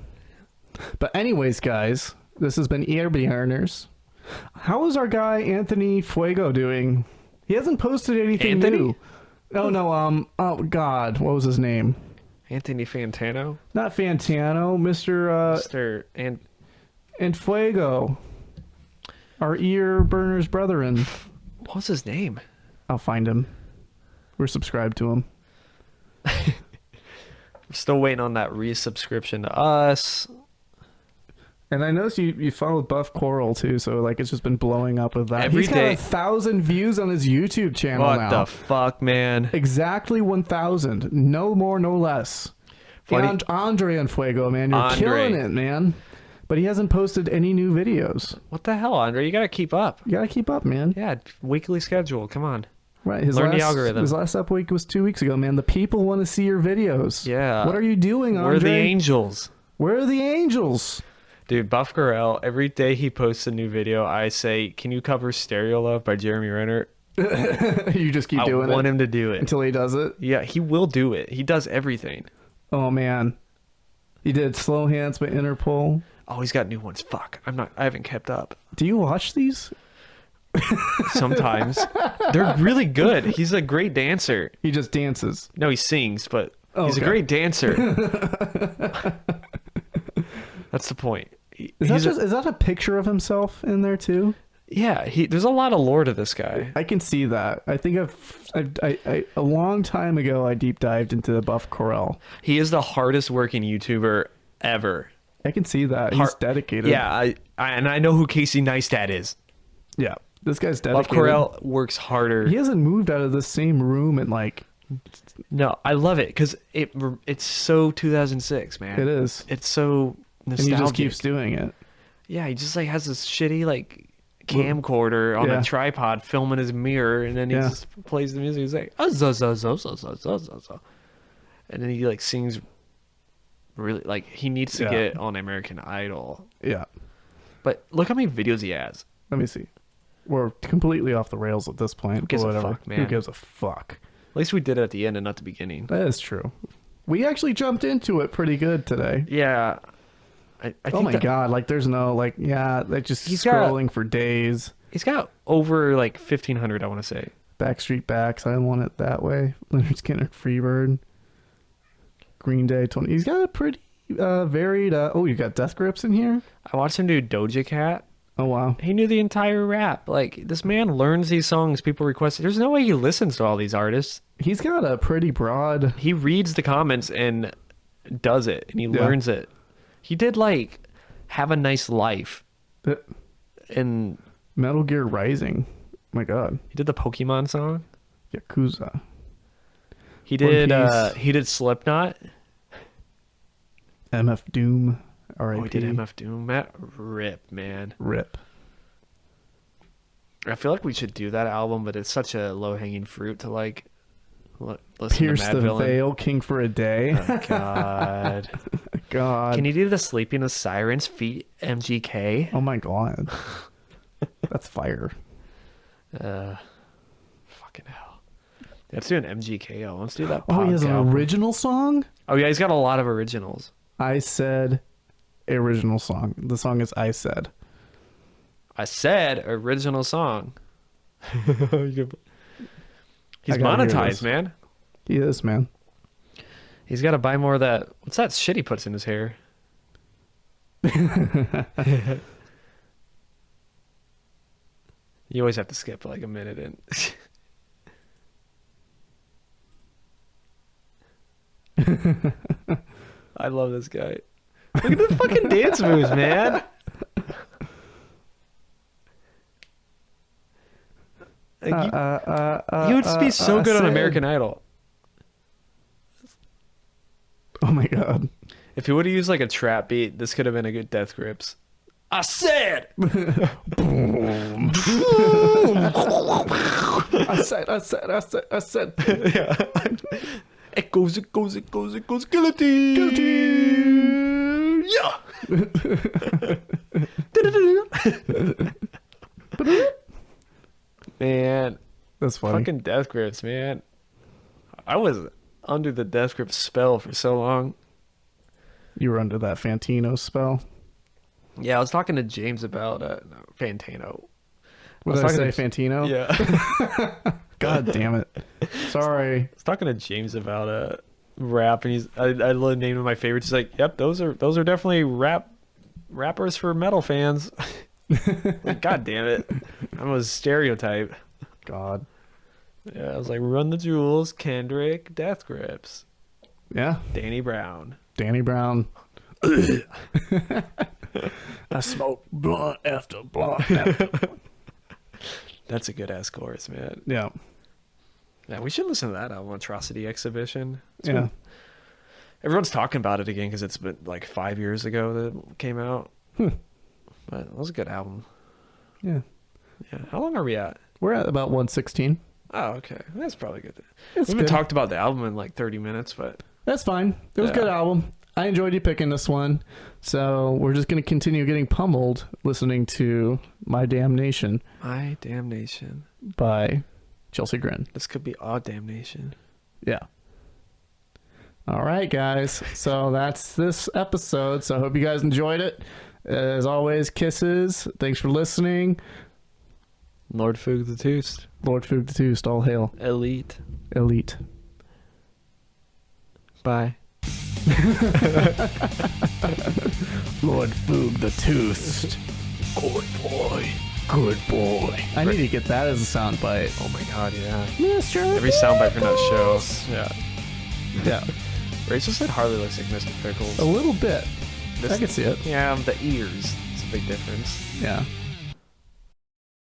But anyways, guys, this has been Earburners. How is our guy Anthony Fuego doing? He hasn't posted anything Anthony? new. Oh no, oh god, what was his name? Anthony Fantano, Not Fantano, Mr. and Fuego. Our Earburners brethren. What was his name? I'll find him. We're subscribed to him. I'm still waiting on that resubscription to us. And I noticed you followed Buff Coral too, so like it's just been blowing up with that. Every He's got day. 1,000 views on his YouTube channel What now. the fuck, man? Exactly 1,000. No more, no less. Funny- And Andre and Fuego, man, you're Andre. killing it, man. But he hasn't posted any new videos. What the hell, Andre? You gotta keep up. You gotta keep up, man. Yeah, weekly schedule. Come on. Right. His Learn the last, algorithm. His last up week was 2 weeks ago, man. The people want to see your videos. Yeah. What are you doing, Andre? Where are the angels? Where are the angels? Dude, Buff Corell, every day he posts a new video, I say, can you cover Stereo Love by Jeremy Renner? You just keep I doing want it him to do it. until he does it. Yeah, he will do it. He does everything. Oh, man. He did Slow Hands by Interpol. Oh, he's got new ones. Fuck. I haven't kept up. Do you watch these? Sometimes. They're really good. He's a great dancer. He just dances. No, he sings, but Oh, he's okay. a great dancer. That's the point. Is that a picture of himself in there too? Yeah, there's a lot of lore to this guy. I can see that. I think I a long time ago I deep dived into the Buff Corell. He is the hardest working YouTuber ever. I can see that. He's dedicated. Yeah, and I know who Casey Neistat is. Yeah. This guy's Buff dedicated. Corell works harder. He hasn't moved out of the same room in like No, I love it because it's so 2006, man. it is. It's so And nostalgic. he just keeps doing it. Yeah, he just like has this shitty like camcorder on Yeah. a tripod filming his mirror, and then he Yeah. just plays the music. He's like, "Ah, za, za, za, za, za, za, za, za." And then he like sings really like he needs to Yeah. get on American Idol. Yeah. But look how many videos he has. Let me see. We're completely off the rails at this point. Who gives but a whatever. fuck, man? Who gives a fuck? At least we did it at the end and not the beginning. That is true. We actually jumped into it pretty good today. Yeah. I Oh think my that god! Like, there's no like, yeah, like just He's got- scrolling for days. he's got over like 1,500, I want to say. Backstreet Backs, I Want It That Way. Leonard Skinner, Freebird. Green Day, 20. He's got a pretty varied. Oh, you got Death Grips in here. I watched him do Doja Cat. Oh wow. He knew the entire rap. Like, this man learns these songs people request. There's no way he listens to all these artists. He's got a pretty broad. He reads the comments and does it, and he Yeah. learns it. He did, like, Have a Nice Life, and Metal Gear Rising. My god. he did the Pokemon song. Yakuza. He did, Piece. he did Slipknot. MF Doom. R.I.P. Oh, he did MF Doom. Matt Rip, man. Rip. I feel like we should do that album, but it's such a low-hanging fruit to, like, listen Pierce to Mad the Villain. Veil, King for a Day. Oh, God. God. Can you do the Sleeping with Sirens feat MGK? Oh my god. That's fire. Fucking hell. Let's do an MGKO. Let's do that. Oh, he has an podcast. original song? Oh, yeah, he's got a lot of originals. I Said original song. The song is I Said. I said original song. He's I gotta hear monetized, this. man. He is, man. He's got to buy more of that. What's that shit he puts in his hair? You always have to skip like a minute in. I love this guy. Look at the fucking dance moves, man. Like, he would be so good on American Idol. Oh my god. If he would have used like a trap beat, this could have been a good Death Grips. I said. I said. Yeah. It goes, guillotine. Guillotine. Yeah. Man, That's funny. fucking Death Grips, man. I was under the Death Grips spell for so long. You were under that Fantino spell. Yeah, I was talking to James about Fantano. What did I say, talking Fantino? Yeah. God damn it. Sorry. I was talking to James about rap, and I named him my favorites. He's like, "Yep, those are definitely rappers for metal fans." Like, God damn it, I'm a stereotype. God. Yeah, I was like, Run the Jewels, Kendrick, Death Grips, Yeah. Danny Brown. Danny Brown. I smoke blunt after blunt. That's a good ass chorus, man. Yeah. Yeah, we should listen to that album, Atrocity Exhibition. It's Yeah. been- everyone's talking about it again because it's been like 5 years ago that it came out. But it was a good album. Yeah. Yeah. How long are we at? We're at about 116. Oh, okay. That's probably good. It's We haven't good. talked about the album in like 30 minutes, but That's fine. It was a Yeah. good album. I enjoyed you picking this one. So we're just going to continue getting pummeled listening to My Damnation My Damnation. by Chelsea Grin. This could be our damnation. Yeah. All right, guys. So that's this episode. So I hope you guys enjoyed it. As always, kisses. Thanks for listening. Lord Foog the Toost. Lord Foog the Toost. All hail. Elite. Elite. Bye. Lord Foog the Tooth. Good boy. Good boy. I need to get that as a soundbite. Oh my god, yeah. Mr. Every soundbite from that show. Yeah. Yeah. Rachel said Harley looks like Mr. Pickles. A little bit. This- I can see it. Yeah, the ears. It's a big difference. Yeah.